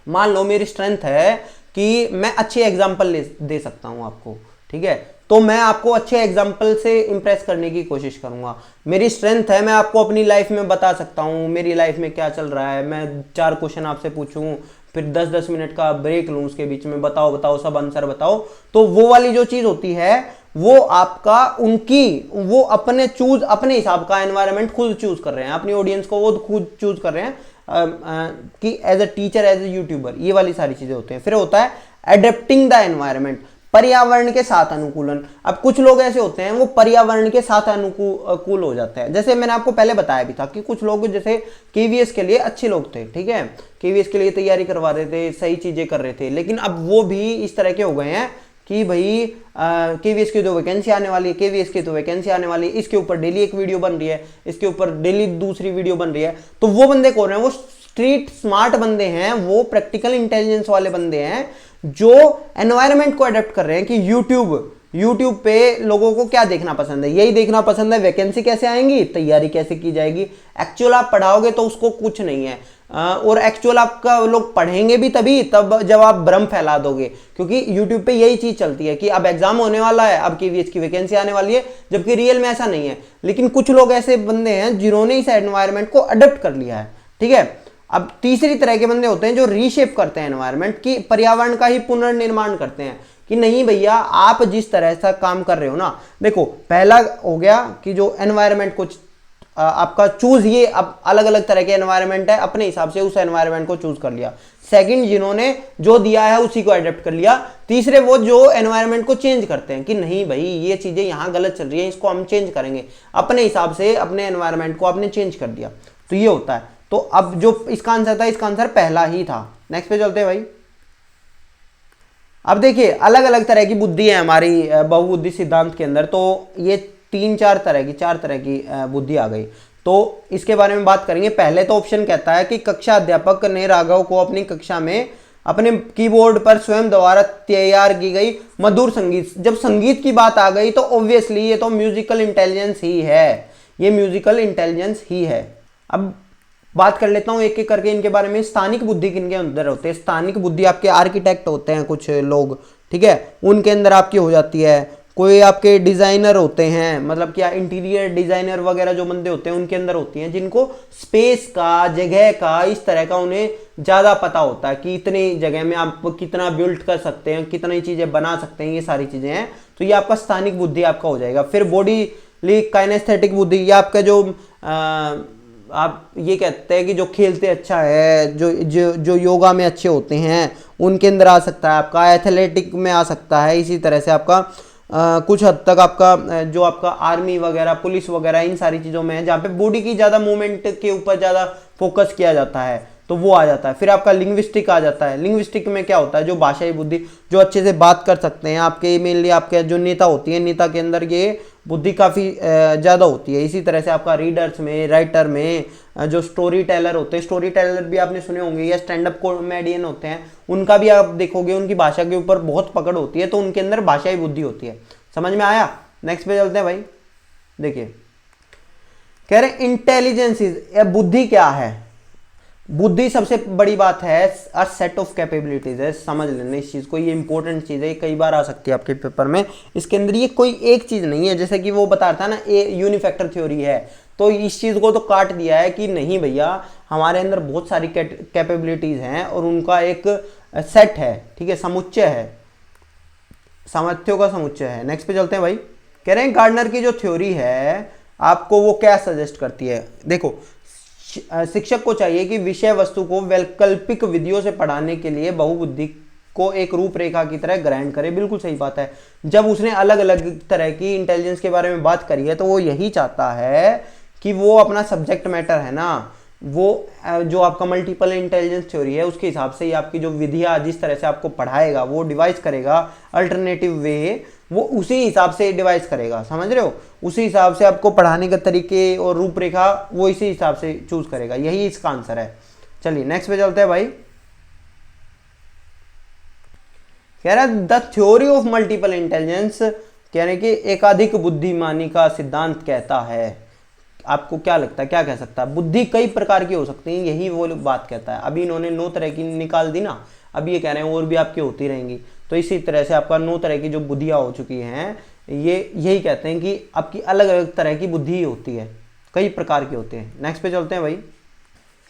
मान लो मेरी स्ट्रेंथ है कि मैं अच्छे एग्जाम्पल दे सकता हूं आपको, ठीक है, तो मैं आपको अच्छे एग्जाम्पल से इंप्रेस करने की कोशिश करूंगा। मेरी स्ट्रेंथ है मैं आपको अपनी लाइफ में बता सकता हूं मेरी लाइफ में क्या चल रहा है। मैं 4 क्वेश्चन आपसे पूछूं, फिर 10-10 मिनट का ब्रेक लूं उसके बीच में, बताओ सब आंसर बताओ। तो वो वाली जो चीज होती है वो आपका वो अपने हिसाब का एनवायरनमेंट खुद चूज कर रहे हैं, अपनी ऑडियंस को वो खुद चूज कर रहे हैं कि as a teacher as a youtuber, ये वाली सारी चीजें होती हैं। फिर होता है एडेप्टिंग द एनवायरनमेंट, पर्यावरण के साथ अनुकूलन। अब कुछ लोग ऐसे होते हैं वो पर्यावरण के साथ अनुकूल हो जाते हैं। जैसे मैंने आपको पहले बताया भी था कि कुछ लोग जैसे केवीएस के लिए अच्छे लोग थे, ठीक है, केवीएस के लिए तैयारी करवा रहे थे, सही चीजें कर रहे थे, लेकिन अब वो भी इस तरह के हो गए हैं कि भाई केवीएस की तो वैकेंसी आने वाली है, केवीएस की तो वैकेंसी आने वाली है, इसके ऊपर डेली एक वीडियो बन रही है, इसके ऊपर डेली दूसरी वीडियो बन रही है। तो वो बंदे कौन है, वो स्ट्रीट स्मार्ट बंदे हैं, वो प्रैक्टिकल इंटेलिजेंस वाले बंदे हैं जो एनवायरनमेंट को अडेप्ट कर रहे हैं कि यूट्यूब पे लोगों को क्या देखना पसंद है, यही देखना पसंद है, वैकेंसी कैसे आएंगी, तैयारी कैसे की जाएगी। एक्चुअल आप पढ़ाओगे तो उसको कुछ नहीं है, और एक्चुअल आपका लोग पढ़ेंगे भी तभी तब जब आप भ्रम फैला दोगे, क्योंकि यूट्यूब पे यही चीज चलती है कि अब एग्जाम होने वाला है, अब KVS की वैकेंसी आने वाली है, जबकि रियल में ऐसा नहीं है। लेकिन कुछ लोग ऐसे बंदे हैं जिन्होंने इस एनवायरनमेंट को अडॉप्ट कर लिया है, ठीक है। अब तीसरी तरह के बंदे होते हैं जो रीशेप करते हैं एनवायरनमेंट की, पर्यावरण का ही पुनर्निर्माण करते हैं कि नहीं भैया आप जिस तरह से काम कर रहे हो ना, देखो पहला हो गया कि जो एनवायरनमेंट को आपका चूज, ये अब अलग अलग तरह के एनवायरनमेंट है, अपने हिसाब से उस एनवायरनमेंट को चूज कर लिया। सेकंड, जिन्होंने जो दिया है उसी को अडेप्ट कर लिया। तीसरे, वो जो एनवायरनमेंट को चेंज करते हैं कि नहीं भाई ये चीजें यहां गलत चल रही है, इसको हम चेंज करेंगे, अपने हिसाब से अपने एनवायरनमेंट को आपने चेंज कर दिया, तो ये होता है। तो अब जो इसका आंसर था, इसका आंसर पहला ही था। नेक्स्ट पे चलते हैं भाई। अब देखिए अलग अलग तरह की बुद्धि है हमारी बहुबुद्धि सिद्धांत के अंदर, तो ये चार तरह की बुद्धि आ गई। तो इसके बारे में बात करेंगे। पहले तो ऑप्शन कहता है कि कक्षा अध्यापक ने राघव को अपनी कक्षा में अपने कीबोर्ड पर स्वयं द्वारा तैयार की गई मधुर संगीत, जब संगीत की बात आ गई तो ऑब्वियसली ये तो म्यूजिकल इंटेलिजेंस ही है, ये म्यूजिकल इंटेलिजेंस ही है। अब बात कर लेता हूं एक एक करके इनके बारे में। स्थानिक बुद्धि किनके अंदर होते हैं? स्थानिक बुद्धि आपके आर्किटेक्ट होते हैं कुछ लोग, ठीक है, उनके अंदर आपकी हो जाती है। कोई आपके डिजाइनर होते हैं, मतलब क्या इंटीरियर डिजाइनर वगैरह जो बंदे होते हैं उनके अंदर होती हैं, जिनको स्पेस का, जगह का, इस तरह का उन्हें ज्यादा पता होता है कि इतनी जगह में आप कितना बिल्ड कर सकते हैं, कितनी चीजें बना सकते हैं, ये सारी चीजें हैं। तो ये आपका स्थानिक बुद्धि आपका हो जाएगा। फिर बॉडी काइनेस्थेटिक बुद्धि, ये आपका जो आप ये कहते हैं कि जो खेलते अच्छा है, जो योगा में अच्छे होते हैं, उनके अंदर आ सकता है। आपका एथलेटिक में आ सकता है। इसी तरह से आपका कुछ हद तक आपका जो आपका आर्मी वगैरह, पुलिस वगैरह, इन सारी चीज़ों में है जहाँ पे बॉडी की ज़्यादा मूवमेंट के ऊपर ज़्यादा फोकस किया जाता है, तो वो आ जाता है। फिर आपका लिंग्विस्टिक आ जाता है। लिंग्विस्टिक में क्या होता है? जो भाषाई बुद्धि, जो अच्छे से बात कर सकते हैं। आपके मेनली आपके जो नेता होती है, नेता के अंदर ये बुद्धि काफ़ी ज़्यादा होती है। इसी तरह से आपका रीडर्स में, राइटर में, जो स्टोरी टेलर होते हैं, स्टोरी टेलर भी आपने सुने होंगे, या स्टैंड अप कॉमेडियन होते हैं, उनका भी आप देखोगे उनकी भाषा के ऊपर बहुत पकड़ होती है, तो उनके अंदर भाषाई बुद्धि होती है। समझ में आया? नेक्स्ट पे चलते हैं भाई। देखिए कह रहे इंटेलिजेंस इज, बुद्धि क्या है? बुद्धि सबसे बड़ी बात है अ सेट ऑफ कैपेबिलिटीज है। समझ लेना इस चीज को, ये इंपॉर्टेंट चीज है, ये कई बार आ सकती है आपके पेपर में। इसके अंदर ये कोई एक चीज नहीं है, जैसे कि वो बता रहा था ना यूनिफैक्टर थ्योरी है, तो इस चीज को तो काट दिया है कि नहीं भैया हमारे अंदर बहुत सारी कैपेबिलिटीज हैं और उनका एक सेट है, ठीक है, समुच्चय है, सामर्थ्यों का समुच्चय है। नेक्स्ट पे चलते हैं भाई। कह रहे हैं गार्डनर की जो थ्योरी है आपको वो क्या सजेस्ट करती है? देखो शिक्षक को चाहिए कि विषय वस्तु को वैकल्पिक विधियों से पढ़ाने के लिए बहुबुद्धि को एक रूपरेखा की तरह ग्रहण करे। बिल्कुल सही बात है। जब उसने अलग अलग तरह की इंटेलिजेंस के बारे में बात करी है तो वो यही चाहता है कि वो अपना सब्जेक्ट मैटर है ना, वो जो आपका मल्टीपल इंटेलिजेंस थ्योरी है उसके हिसाब से ही आपकी जो विधियाँ जिस तरह से आपको पढ़ाएगा, वो डिवाइस करेगा अल्टरनेटिव वे, वो उसी हिसाब से डिवाइस करेगा। समझ रहे हो? उसी हिसाब से आपको पढ़ाने के तरीके और रूपरेखा वो इसी हिसाब से चूज करेगा। यही इसका आंसर है। चलिए नेक्स्ट पे चलते हैं भाई। कह रहा है the theory of multiple intelligence, कह रहे कि एकाधिक बुद्धिमानी का सिद्धांत कहता है। आपको क्या लगता है, क्या कह सकता है? बुद्धि कई प्रकार की हो सकती है, यही वो बात कहता है। अभी इन्होंने 9 तरह की निकाल दी ना, अभी ये कह रहे हैं और भी आपकी होती रहेंगी। तो इसी तरह से आपका 9 तरह की जो बुद्धियाँ हो चुकी हैं, ये यही कहते हैं कि आपकी अलग अलग तरह की बुद्धि होती है, कई प्रकार की होते हैं। नेक्स्ट पे चलते हैं भाई।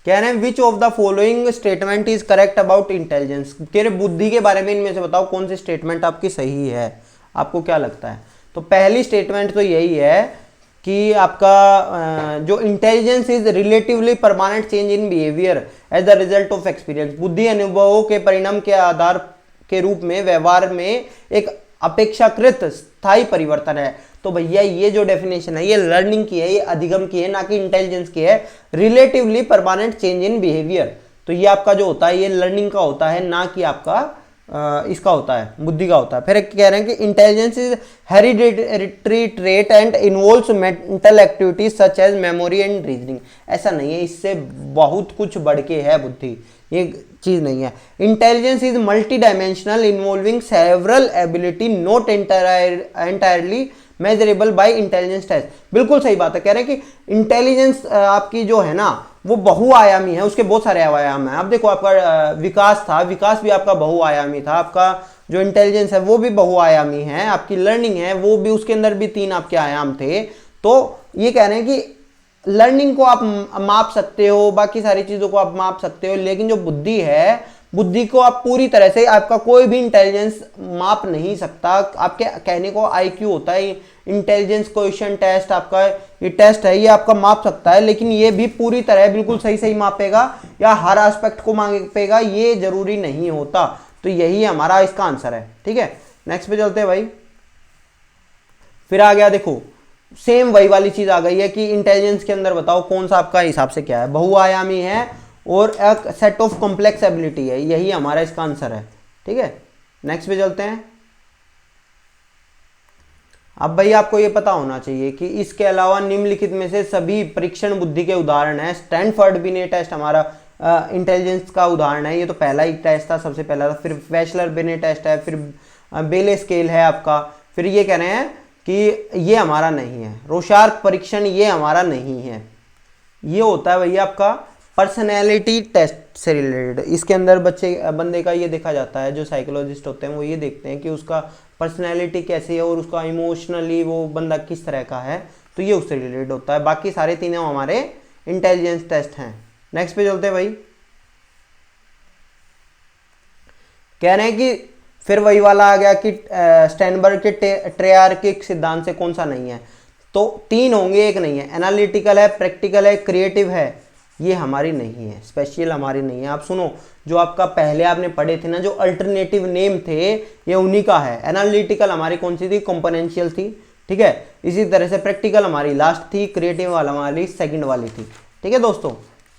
कह रहे हैं which of the following statement is correct about intelligence. कह रहे बुद्धि के बारे में इनमें से बताओ कौन सी स्टेटमेंट आपकी सही है, आपको क्या लगता है? तो पहली स्टेटमेंट तो यही है कि आपका जो intelligence is relatively permanent change in behaviour as the result of experience. बुद्धि अनुभवों के परिणाम के आधार के रूप में व्यवहार में एक अपेक्षाकृत स्थायी परिवर्तन है। तो भैया ये जो डेफिनेशन है ये लर्निंग की है, ये अधिगम की है, ना कि इंटेलिजेंस की है। Relatively permanent change in behaviour, तो ये आपका जो होता है ये लर्निंग का होता है, ना कि आपका इसका होता है, बुद्धि का होता है। फिर कह रहे हैं कि intelligence is hereditary trait and involves mental activities such as memory and reasoning. ऐसा नहीं है, इससे बहुत कुछ बढ़ के है बुद्धि, ये चीज नहीं है। Intelligence is multi dimensional involving several ability not entirely measurable by intelligence test. बिल्कुल सही बात है। कह रहे हैं कि इंटेलिजेंस आपकी जो है ना वो बहुआयामी है, उसके बहुत सारे आयाम हैं। अब देखो आपका विकास था, विकास भी आपका बहुआयामी था, आपका जो इंटेलिजेंस है वो भी बहुआयामी है, आपकी लर्निंग है वो भी, उसके अंदर भी 3 आपके आयाम थे। तो ये कह रहे हैं कि लर्निंग को आप माप सकते हो, बाकी सारी चीज़ों को आप माप सकते हो, लेकिन जो बुद्धि है, बुद्धि को आप पूरी तरह से, आपका कोई भी इंटेलिजेंस माप नहीं सकता। आपके कहने को आईक्यू होता है, इंटेलिजेंस क्वेश्चन टेस्ट, आपका ये टेस्ट है, ये आपका माप सकता है, लेकिन ये भी पूरी तरह बिल्कुल सही सही मापेगा या हर एस्पेक्ट को मापेगा, ये जरूरी नहीं होता। तो यही हमारा इसका आंसर है। ठीक है, नेक्स्ट पे चलते हैं भाई। फिर आ गया, देखो सेम वही वाली चीज आ गई है कि इंटेलिजेंस के अंदर बताओ कौन सा आपका हिसाब से क्या है, बहुआयामी है और एक सेट ऑफ कॉम्प्लेक्स एबिलिटी है, यही हमारा इसका आंसर है। ठीक है, नेक्स्ट पे चलते हैं। अब भाई आपको ये पता होना चाहिए कि इसके अलावा निम्नलिखित में से सभी परीक्षण बुद्धि के उदाहरण है। स्टैनफोर्ड बिनेट टेस्ट हमारा इंटेलिजेंस का उदाहरण है, ये तो पहला ही टेस्ट था, सबसे पहला था। फिर वेशलर बिनेट टेस्ट है, फिर बेले स्केल है आपका। फिर ये कह रहे हैं कि ये हमारा नहीं है, रोशार्क परीक्षण ये हमारा नहीं है। ये होता है भैया आपका पर्सनैलिटी टेस्ट से रिलेटेड। इसके अंदर बंदे का ये देखा जाता है, जो साइकोलॉजिस्ट होते हैं वो ये देखते हैं कि उसका पर्सनैलिटी कैसी है और उसका इमोशनली वो बंदा किस तरह का है, तो ये उससे रिलेटेड होता है। बाकी सारे तीनों हमारे इंटेलिजेंस टेस्ट हैं। नेक्स्ट पे चलते हैं भाई। कह रहे हैं कि फिर वही वाला आ गया कि स्टैनबर्ग के ट्रेयार्किक सिद्धांत से कौन सा नहीं है, तो 3 होंगे, एक नहीं है। एनालिटिकल है, प्रैक्टिकल है, क्रिएटिव है, ये हमारी नहीं है, स्पेशल हमारी नहीं है। आप सुनो, जो आपका पहले आपने पढ़े थे ना, जो अल्टरनेटिव नेम थे, ये उन्हीं का है। एनालिटिकल हमारी कौन सी थी, कंपोनेंशियल थी। ठीक है, इसी तरह से प्रैक्टिकल हमारी लास्ट थी, क्रिएटिव वाला हमारी सेकंड वाली थी। ठीक है दोस्तों,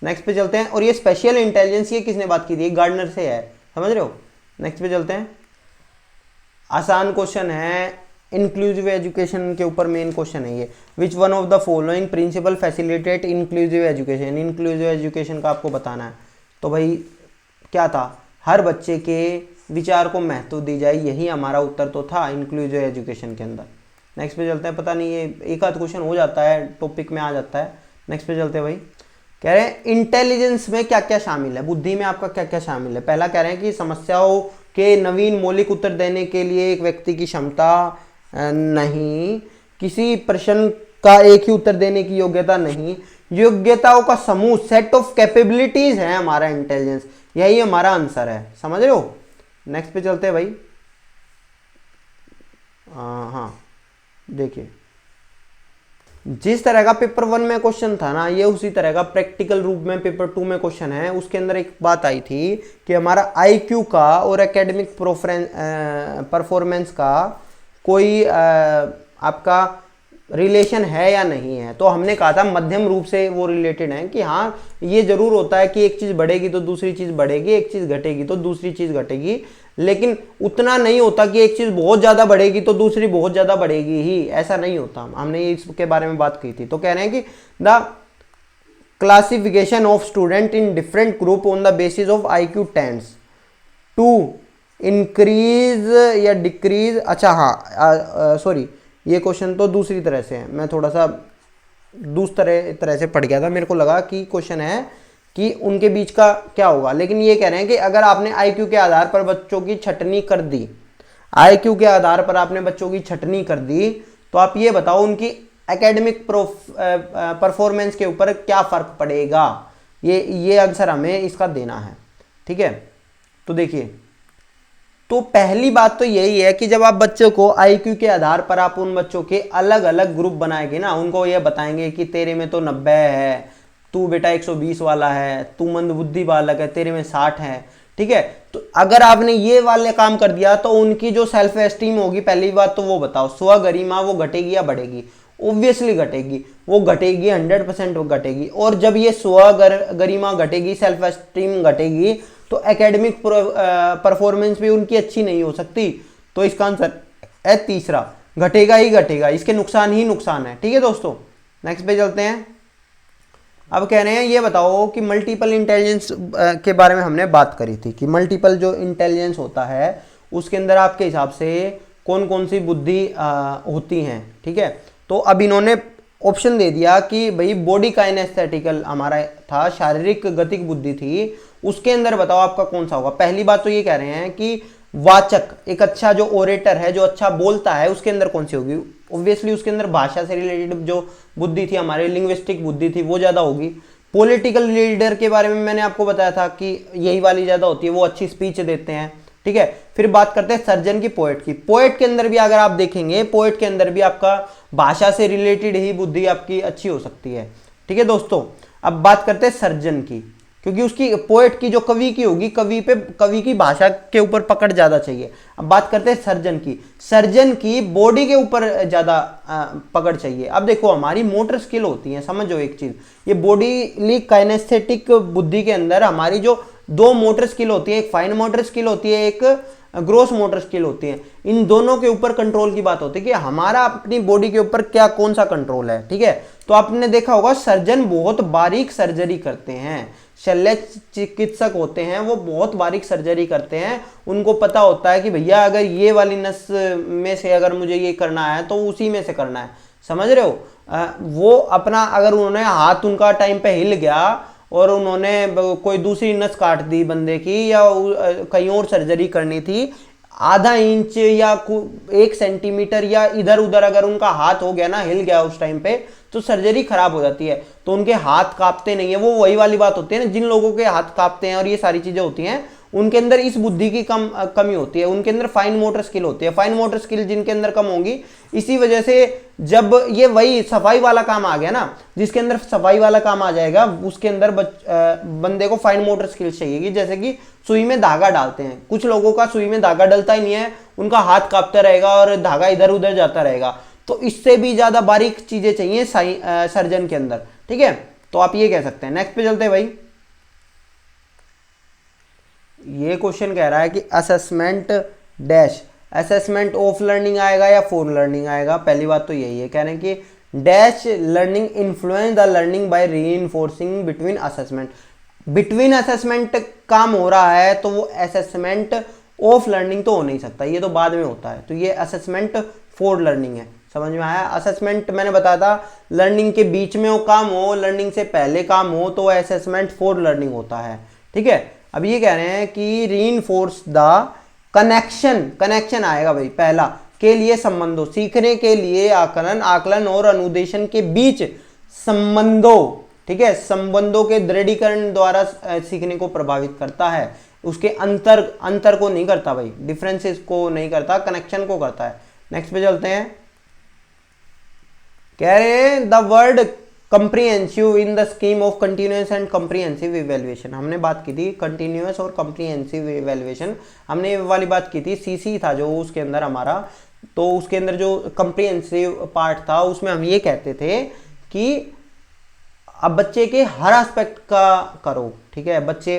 नेक्स्ट पे चलते हैं। और ये स्पेशल इंटेलिजेंस ये किसने बात की थी, गार्डनर से है, समझ रहे हो। नेक्स्ट पे चलते हैं। आसान क्वेश्चन है, इंक्लूसिव एजुकेशन के ऊपर मेन क्वेश्चन है ये। Which one of the following principle facilitate inclusive education. Inclusive education का आपको बताना है। तो भाई क्या था, हर बच्चे के विचार को महत्व दी जाए, यही हमारा उत्तर तो था इंक्लूसिव एजुकेशन के अंदर। नेक्स्ट पे चलते हैं। पता नहीं ये एक आध क्वेश्चन हो जाता है, टॉपिक में आ जाता है। नेक्स्ट पे चलते हैं भाई। कह रहे हैं इंटेलिजेंस में क्या क्या शामिल है, बुद्धि में आपका क्या क्या शामिल है। पहला कह रहे हैं कि समस्याओं के नवीन मौलिक उत्तर देने के लिए एक व्यक्ति की क्षमता नहीं, किसी प्रश्न का एक ही उत्तर देने की योग्यता नहीं, योग्यताओं का समूह, सेट ऑफ कैपेबिलिटीज है हमारा इंटेलिजेंस, यही हमारा आंसर है। समझ रहे हो। नेक्स्ट पे चलते हैं भाई। हाँ देखिए, जिस तरह का पेपर 1 में क्वेश्चन था ना, ये उसी तरह का प्रैक्टिकल रूप में पेपर 2 में क्वेश्चन है। उसके अंदर एक बात आई थी कि हमारा आईक्यू का और एकेडमिक परफॉर्मेंस का कोई आपका रिलेशन है या नहीं है। तो हमने कहा था मध्यम रूप से वो रिलेटेड है, कि हाँ ये जरूर होता है कि एक चीज़ बढ़ेगी तो दूसरी चीज़ बढ़ेगी, एक चीज़ घटेगी तो दूसरी चीज़ घटेगी, लेकिन उतना नहीं होता कि एक चीज़ बहुत ज़्यादा बढ़ेगी तो दूसरी बहुत ज़्यादा बढ़ेगी ही, ऐसा नहीं होता। हमने इसके बारे में बात की थी। तो कह रहे हैं कि the classification of student in different group on the basis of IQ tends to increase या डिक्रीज। अच्छा हाँ सॉरी, ये क्वेश्चन तो दूसरी तरह से है, मैं थोड़ा सा दूसरे तरह से पढ़ गया था, मेरे को लगा कि क्वेश्चन है कि उनके बीच का क्या होगा। लेकिन ये कह रहे हैं कि अगर आपने IQ के आधार पर बच्चों की छटनी कर दी, IQ के आधार पर आपने बच्चों की छटनी कर दी, तो आप ये बताओ उनकी एकेडमिक परफॉर्मेंस के ऊपर क्या फ़र्क पड़ेगा। ये आंसर हमें इसका देना है। ठीक है, तो देखिए, तो पहली बात तो यही है कि जब आप बच्चों को IQ के आधार पर आप उन बच्चों के अलग अलग ग्रुप बनाएंगे ना, उनको ये बताएंगे कि तेरे में तो 90 है, तू बेटा 120 वाला है, तू मंदबुद्धि बालक है, तेरे में 60 है। ठीक है, तो अगर आपने ये वाले काम कर दिया तो उनकी जो सेल्फ एस्टीम होगी, पहली बात तो वो बताओ, स्वगरिमा वो घटेगी या बढ़ेगी। ऑब्वियसली घटेगी, वो घटेगी, 100% वो घटेगी। और जब ये स्वगरिमा घटेगी, सेल्फ एस्टीम घटेगी, तो एकेडमिक परफॉर्मेंस भी उनकी अच्छी नहीं हो सकती। तो इसका आंसर है तीसरा, घटेगा ही घटेगा, इसके नुकसान ही नुकसान है। ठीक है दोस्तों, नेक्स्ट पे चलते हैं। अब कह रहे हैं ये बताओ कि मल्टीपल इंटेलिजेंस के बारे में हमने बात करी थी कि मल्टीपल जो इंटेलिजेंस होता है उसके अंदर आपके हिसाब से कौन कौन सी बुद्धि होती हैं। ठीक है, तो अब इन्होंने ऑप्शन दे दिया कि भाई बॉडी काइनेस्थेटिकल हमारा था, शारीरिक गतिक बुद्धि थी, उसके अंदर बताओ आपका कौन सा होगा। पहली बात तो ये कह रहे हैं कि वाचक, एक अच्छा जो ओरेटर है, जो अच्छा बोलता है, उसके अंदर कौन सी होगी? ऑब्वियसली उसके अंदर भाषा से रिलेटेड जो बुद्धि थी हमारी, लिंग्विस्टिक बुद्धि थी, वो ज़्यादा होगी। पॉलिटिकल लीडर के बारे में मैंने आपको बताया था कि यही वाली ज़्यादा होती है, वो अच्छी स्पीच देते हैं, ठीक है। फिर बात करते हैं सर्जन की, पोएट की। पोएट के अंदर भी अगर आप देखेंगे, पोएट के अंदर भी आपका भाषा से रिलेटेड ही बुद्धि आपकी अच्छी हो सकती है, ठीक है दोस्तों। अब बात करते हैं सर्जन की, क्योंकि उसकी पोएट की जो कवि की होगी, कवि की भाषा के ऊपर पकड़ ज्यादा चाहिए। अब बात करते हैं सर्जन की। सर्जन की बॉडी के ऊपर ज्यादा पकड़ चाहिए। अब देखो हमारी मोटर स्किल होती है, समझो एक चीज, ये बॉडी काइनेस्थेटिक बुद्धि के अंदर हमारी जो दो मोटर स्किल होती है, एक फाइन मोटर स्किल होती है, एक ग्रोस मोटर स्किल होती है। इन दोनों के ऊपर कंट्रोल की बात होती है कि हमारा अपनी बॉडी के ऊपर क्या कौन सा कंट्रोल है, ठीक है। तो आपने देखा होगा सर्जन बहुत बारीक सर्जरी करते हैं, शल्य चिकित्सक होते हैं, वो बहुत बारीक सर्जरी करते हैं। उनको पता होता है कि भैया अगर ये वाली नस में से अगर मुझे ये करना है तो उसी में से करना है, समझ रहे हो। वो अपना, अगर उन्होंने हाथ उनका टाइम पे हिल गया और उन्होंने कोई दूसरी नस काट दी बंदे की, या कहीं और सर्जरी करनी थी, आधा इंच या 1 सेंटीमीटर या इधर उधर अगर उनका हाथ हो गया ना, हिल गया उस टाइम पे, तो सर्जरी खराब हो जाती है। तो उनके हाथ कांपते नहीं है। वो वही वाली बात होती है ना, जिन लोगों के हाथ कांपते हैं और ये सारी चीजें होती हैं, उनके अंदर इस बुद्धि की कमी होती है, उनके अंदर फाइन मोटर स्किल होती है। फाइन मोटर स्किल जिनके अंदर कम होंगी, इसी वजह से जब ये वही सफाई वाला काम आ गया ना, जिसके अंदर सफाई वाला काम आ जाएगा, उसके अंदर बंदे को फाइन मोटर स्किल चाहिए। जैसे कि सुई में धागा डालते हैं, कुछ लोगों का सुई में धागा डलता ही नहीं है, उनका हाथ कांपता रहेगा और धागा इधर उधर जाता रहेगा। तो इससे भी ज्यादा बारीक चीजें चाहिए सर्जन के अंदर, ठीक है। तो आप ये कह सकते हैं। नेक्स्ट पे चलते हैं भाई। ये क्वेश्चन कह रहा है कि assessment dash, assessment of learning आएगा या फॉर लर्निंग आएगा। पहली बात तो यही है, कह रहे हैं कि dash learning influence the learning by reinforcing between assessment. Between assessment काम हो रहा है तो वो असेसमेंट ऑफ लर्निंग तो हो नहीं सकता, ये तो बाद में होता है। तो ये असेसमेंट फॉर लर्निंग है, समझ में आया। असेसमेंट मैंने बताया था, लर्निंग के बीच में वो काम हो, लर्निंग से पहले काम हो, तो असेसमेंट फॉर लर्निंग होता है, ठीक है। अब ये कह रहे हैं कि रीइंफोर्स द कनेक्शन, कनेक्शन आएगा भाई पहला, के लिए संबंधों, सीखने के लिए आकलन, आकलन और अनुदेशन के बीच संबंधों, ठीक है, संबंधों के दृढ़ीकरण द्वारा सीखने को प्रभावित करता है। उसके अंतर को नहीं करता भाई, डिफरेंसेस को नहीं करता, कनेक्शन को करता है। नेक्स्ट पे चलते हैं। कह रहे हैं the word comprehensive in the scheme of continuous and comprehensive evaluation. हमने बात की थी कंटिन्यूअस और कंप्रीहेंसिव इवैल्यूएशन, हमने ये वाली बात की थी। सीसी था जो उसके अंदर हमारा, तो उसके अंदर जो कंप्रीहेंसिव पार्ट था उसमें हम ये कहते थे कि अब बच्चे के हर एस्पेक्ट का करो, ठीक है। बच्चे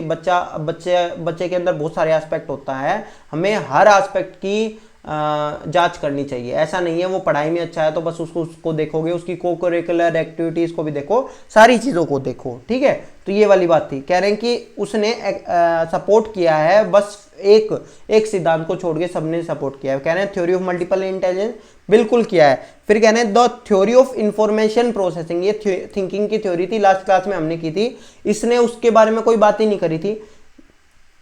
के अंदर बहुत सारे एस्पेक्ट होता है, हमें हर एस्पेक्ट की जांच करनी चाहिए। ऐसा नहीं है वो पढ़ाई में अच्छा है तो बस उसको देखोगे, उसकी को करिकुलर एक्टिविटीज को भी देखो, सारी चीजों को देखो, ठीक है। तो ये वाली बात थी। कह रहे हैं कि उसने सपोर्ट किया है, बस एक सिद्धांत को छोड़ के सबने सपोर्ट किया है। कह रहे हैं थ्योरी ऑफ मल्टीपल इंटेलिजेंस, बिल्कुल किया है। फिर कह रहे हैं the theory of information processing, ये थिंकिंग की थ्योरी थी, लास्ट क्लास में हमने की थी। इसने उसके बारे में कोई बात ही नहीं करी थी।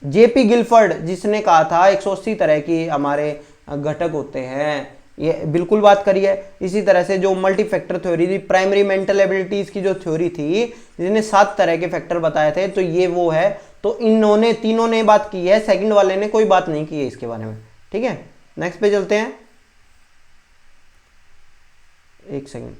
जेपी गिलफर्ड जिसने कहा था 180 तरह की हमारे घटक होते हैं, ये बिल्कुल बात करी है। इसी तरह से जो मल्टी फैक्टर थ्योरी थी, प्राइमरी मेंटल एबिलिटीज की जो थ्योरी थी, जिसने 7 तरह के फैक्टर बताए थे, तो ये वो है। तो इन्होंने तीनों ने बात की है, सेकंड वाले ने कोई बात नहीं की है इसके बारे में, ठीक है। नेक्स्ट पे चलते हैं। एक सेकंड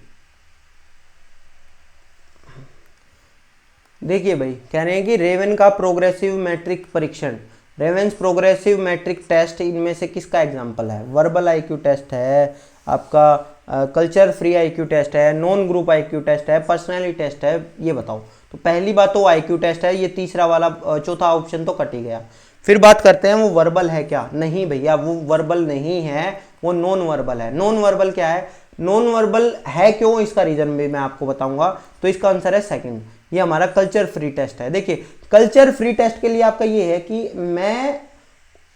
देखिए भाई, कह रहे हैं कि रेवन का प्रोग्रेसिव मैट्रिक परीक्षण, रेवेंस प्रोग्रेसिव मैट्रिक टेस्ट, इनमें से किसका एग्जाम्पल है? वर्बल आईक्यू टेस्ट है, आपका कल्चर फ्री आईक्यू टेस्ट है, नॉन ग्रुप आईक्यू टेस्ट है, पर्सनैलिटी टेस्ट है, ये बताओ। तो पहली बात तो आईक्यू टेस्ट है, ये तीसरा वाला चौथा ऑप्शन तो कट ही गया। फिर बात करते हैं वो वर्बल है क्या? नहीं भैया वो वर्बल नहीं है, वो नॉन वर्बल है। नॉन वर्बल क्या है? नॉन वर्बल है क्यों, इसका रीजन भी मैं आपको बताऊंगा। तो इसका आंसर है सेकंड, ये हमारा कल्चर फ्री टेस्ट है। देखिए कल्चर फ्री टेस्ट के लिए आपका ये है कि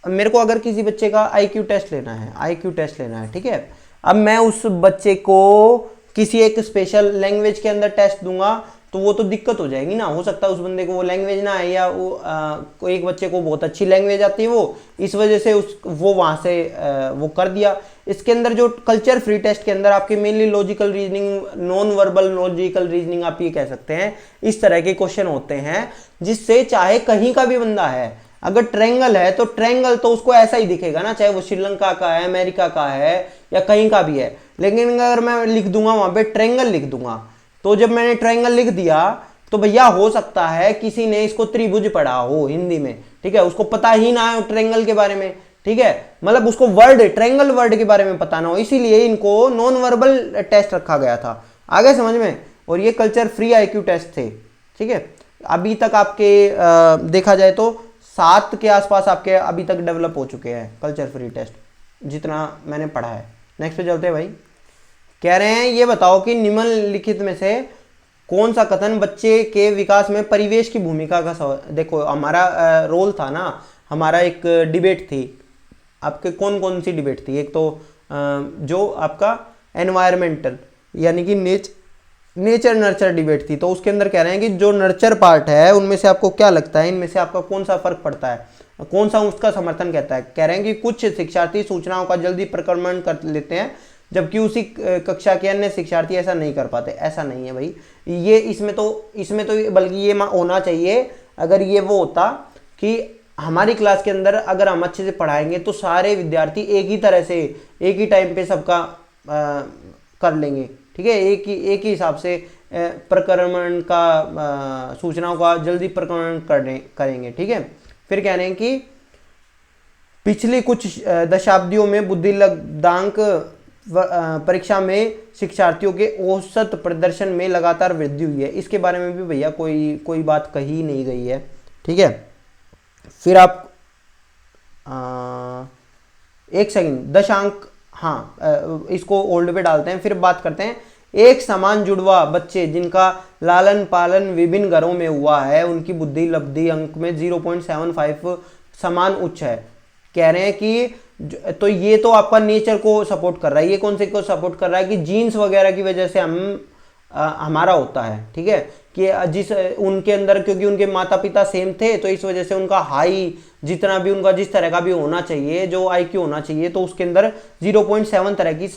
मेरे को अगर किसी बच्चे का आईक्यू टेस्ट लेना है, आईक्यू टेस्ट लेना है, ठीक है। अब मैं उस बच्चे को किसी एक स्पेशल लैंग्वेज के अंदर टेस्ट दूंगा तो वो तो दिक्कत हो जाएगी ना। हो सकता है उस बंदे को वो लैंग्वेज ना आए, या वो एक बच्चे को बहुत अच्छी लैंग्वेज आती है, वो इस वजह से वो वहाँ से वो कर दिया। इसके अंदर जो कल्चर फ्री टेस्ट के अंदर आपके mainly logical reasoning, non verbal logical reasoning आप ये कह सकते हैं, इस तरह के क्वेश्चन होते हैं जिससे चाहे कहीं का भी बंदा है, अगर ट्रायंगल है तो ट्रायंगल तो उसको ऐसा ही दिखेगा ना, चाहे वो श्रीलंका का है, अमेरिका का है या कहीं का भी है। लेकिन अगर मैं लिख दूंगा वहां पे ट्रायंगल लिख दूंगा, तो जब मैंने ट्रायंगल लिख दिया तो भैया हो सकता है किसी ने इसको त्रिभुज पढ़ा हो हिंदी में, ठीक है, उसको पता ही ना हो ट्रायंगल के बारे में, ठीक है, मतलब उसको वर्ड ट्रायंगल वर्ड के बारे में पता ना हो, इसीलिए इनको नॉन वर्बल टेस्ट रखा गया था। आगे समझ में। और ये कल्चर फ्री आईक्यू टेस्ट थे, ठीक है। अभी तक आपके देखा जाए तो 7 के आसपास आपके अभी तक डेवलप हो चुके हैं कल्चर फ्री टेस्ट, जितना मैंने पढ़ा है। नेक्स्ट पे चलते हैं भाई। कह रहे हैं ये बताओ कि निम्नलिखित में से कौन सा कथन बच्चे के विकास में परिवेश की भूमिका का देखो हमारा रोल था ना, हमारा एक डिबेट थी। आपके कौन कौन सी डिबेट थी? एक तो जो आपका एनवायरमेंटल यानी कि नेचर नर्चर डिबेट थी, तो उसके अंदर कह रहे हैं कि जो नर्चर पार्ट है उनमें से आपको क्या लगता है, इनमें से आपका कौन सा फर्क पड़ता है, कौन सा उसका समर्थन कहता है। कह रहे हैं कि कुछ शिक्षार्थी सूचनाओं का जल्दी प्रक्रमण कर लेते हैं जबकि उसी कक्षा के अन्य शिक्षार्थी ऐसा नहीं कर पाते। ऐसा नहीं है भाई, ये इसमें तो बल्कि ये होना चाहिए, अगर ये वो होता कि हमारी क्लास के अंदर अगर हम अच्छे से पढ़ाएंगे तो सारे विद्यार्थी एक ही तरह से एक ही टाइम पे सबका कर लेंगे, ठीक है, एक ही हिसाब से प्रक्रमण का सूचनाओं का जल्दी प्रक्रमण करेंगे, ठीक है। फिर कह रहे हैं कि पिछली कुछ दशाब्दियों में बुद्धिलब्धांक परीक्षा में शिक्षार्थियों के औसत प्रदर्शन में लगातार वृद्धि हुई है। इसके बारे में भी भैया कोई बात कही नहीं गई है, ठीक है। फिर आप एक सेकंड दशांक, हाँ इसको ओल्ड पे डालते हैं, फिर बात करते हैं। एक समान जुड़वा बच्चे जिनका लालन पालन विभिन्न घरों में हुआ है उनकी बुद्धि लब्धि अंक में 0.75 समान उच्च है। कह रहे हैं कि तो ये तो आपका नेचर को सपोर्ट कर रहा है। ये कौन से को सपोर्ट कर रहा है कि जीन्स वगैरह की वजह से हमारा होता है, ठीक है, कि जिस उनके अंदर क्योंकि उनके माता पिता सेम थे तो इस वजह से उनका हाई जितना भी उनका जिस तरह का भी होना चाहिए, जो आईक्यू होना चाहिए, तो उसके अंदर 0.7 तरह की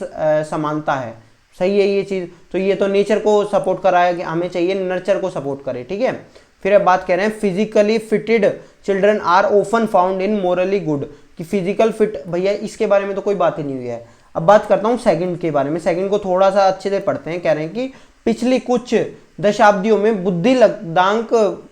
समानता है। सही है ये चीज़। तो ये तो नेचर को सपोर्ट कर रहा है कि हमें चाहिए नर्चर को सपोर्ट करे, ठीक है। फिर अब बात कर रहे हैं physically fitted children are often found in morally good, कि फिजिकल फिट, भैया इसके बारे में तो कोई बात ही नहीं हुई है। अब बात करता हूँ सेकंड के बारे में। सेकंड को थोड़ा सा अच्छे से पढ़ते हैं। कह रहे हैं कि पिछली कुछ दशाब्दियों में बुद्धिलब्धांक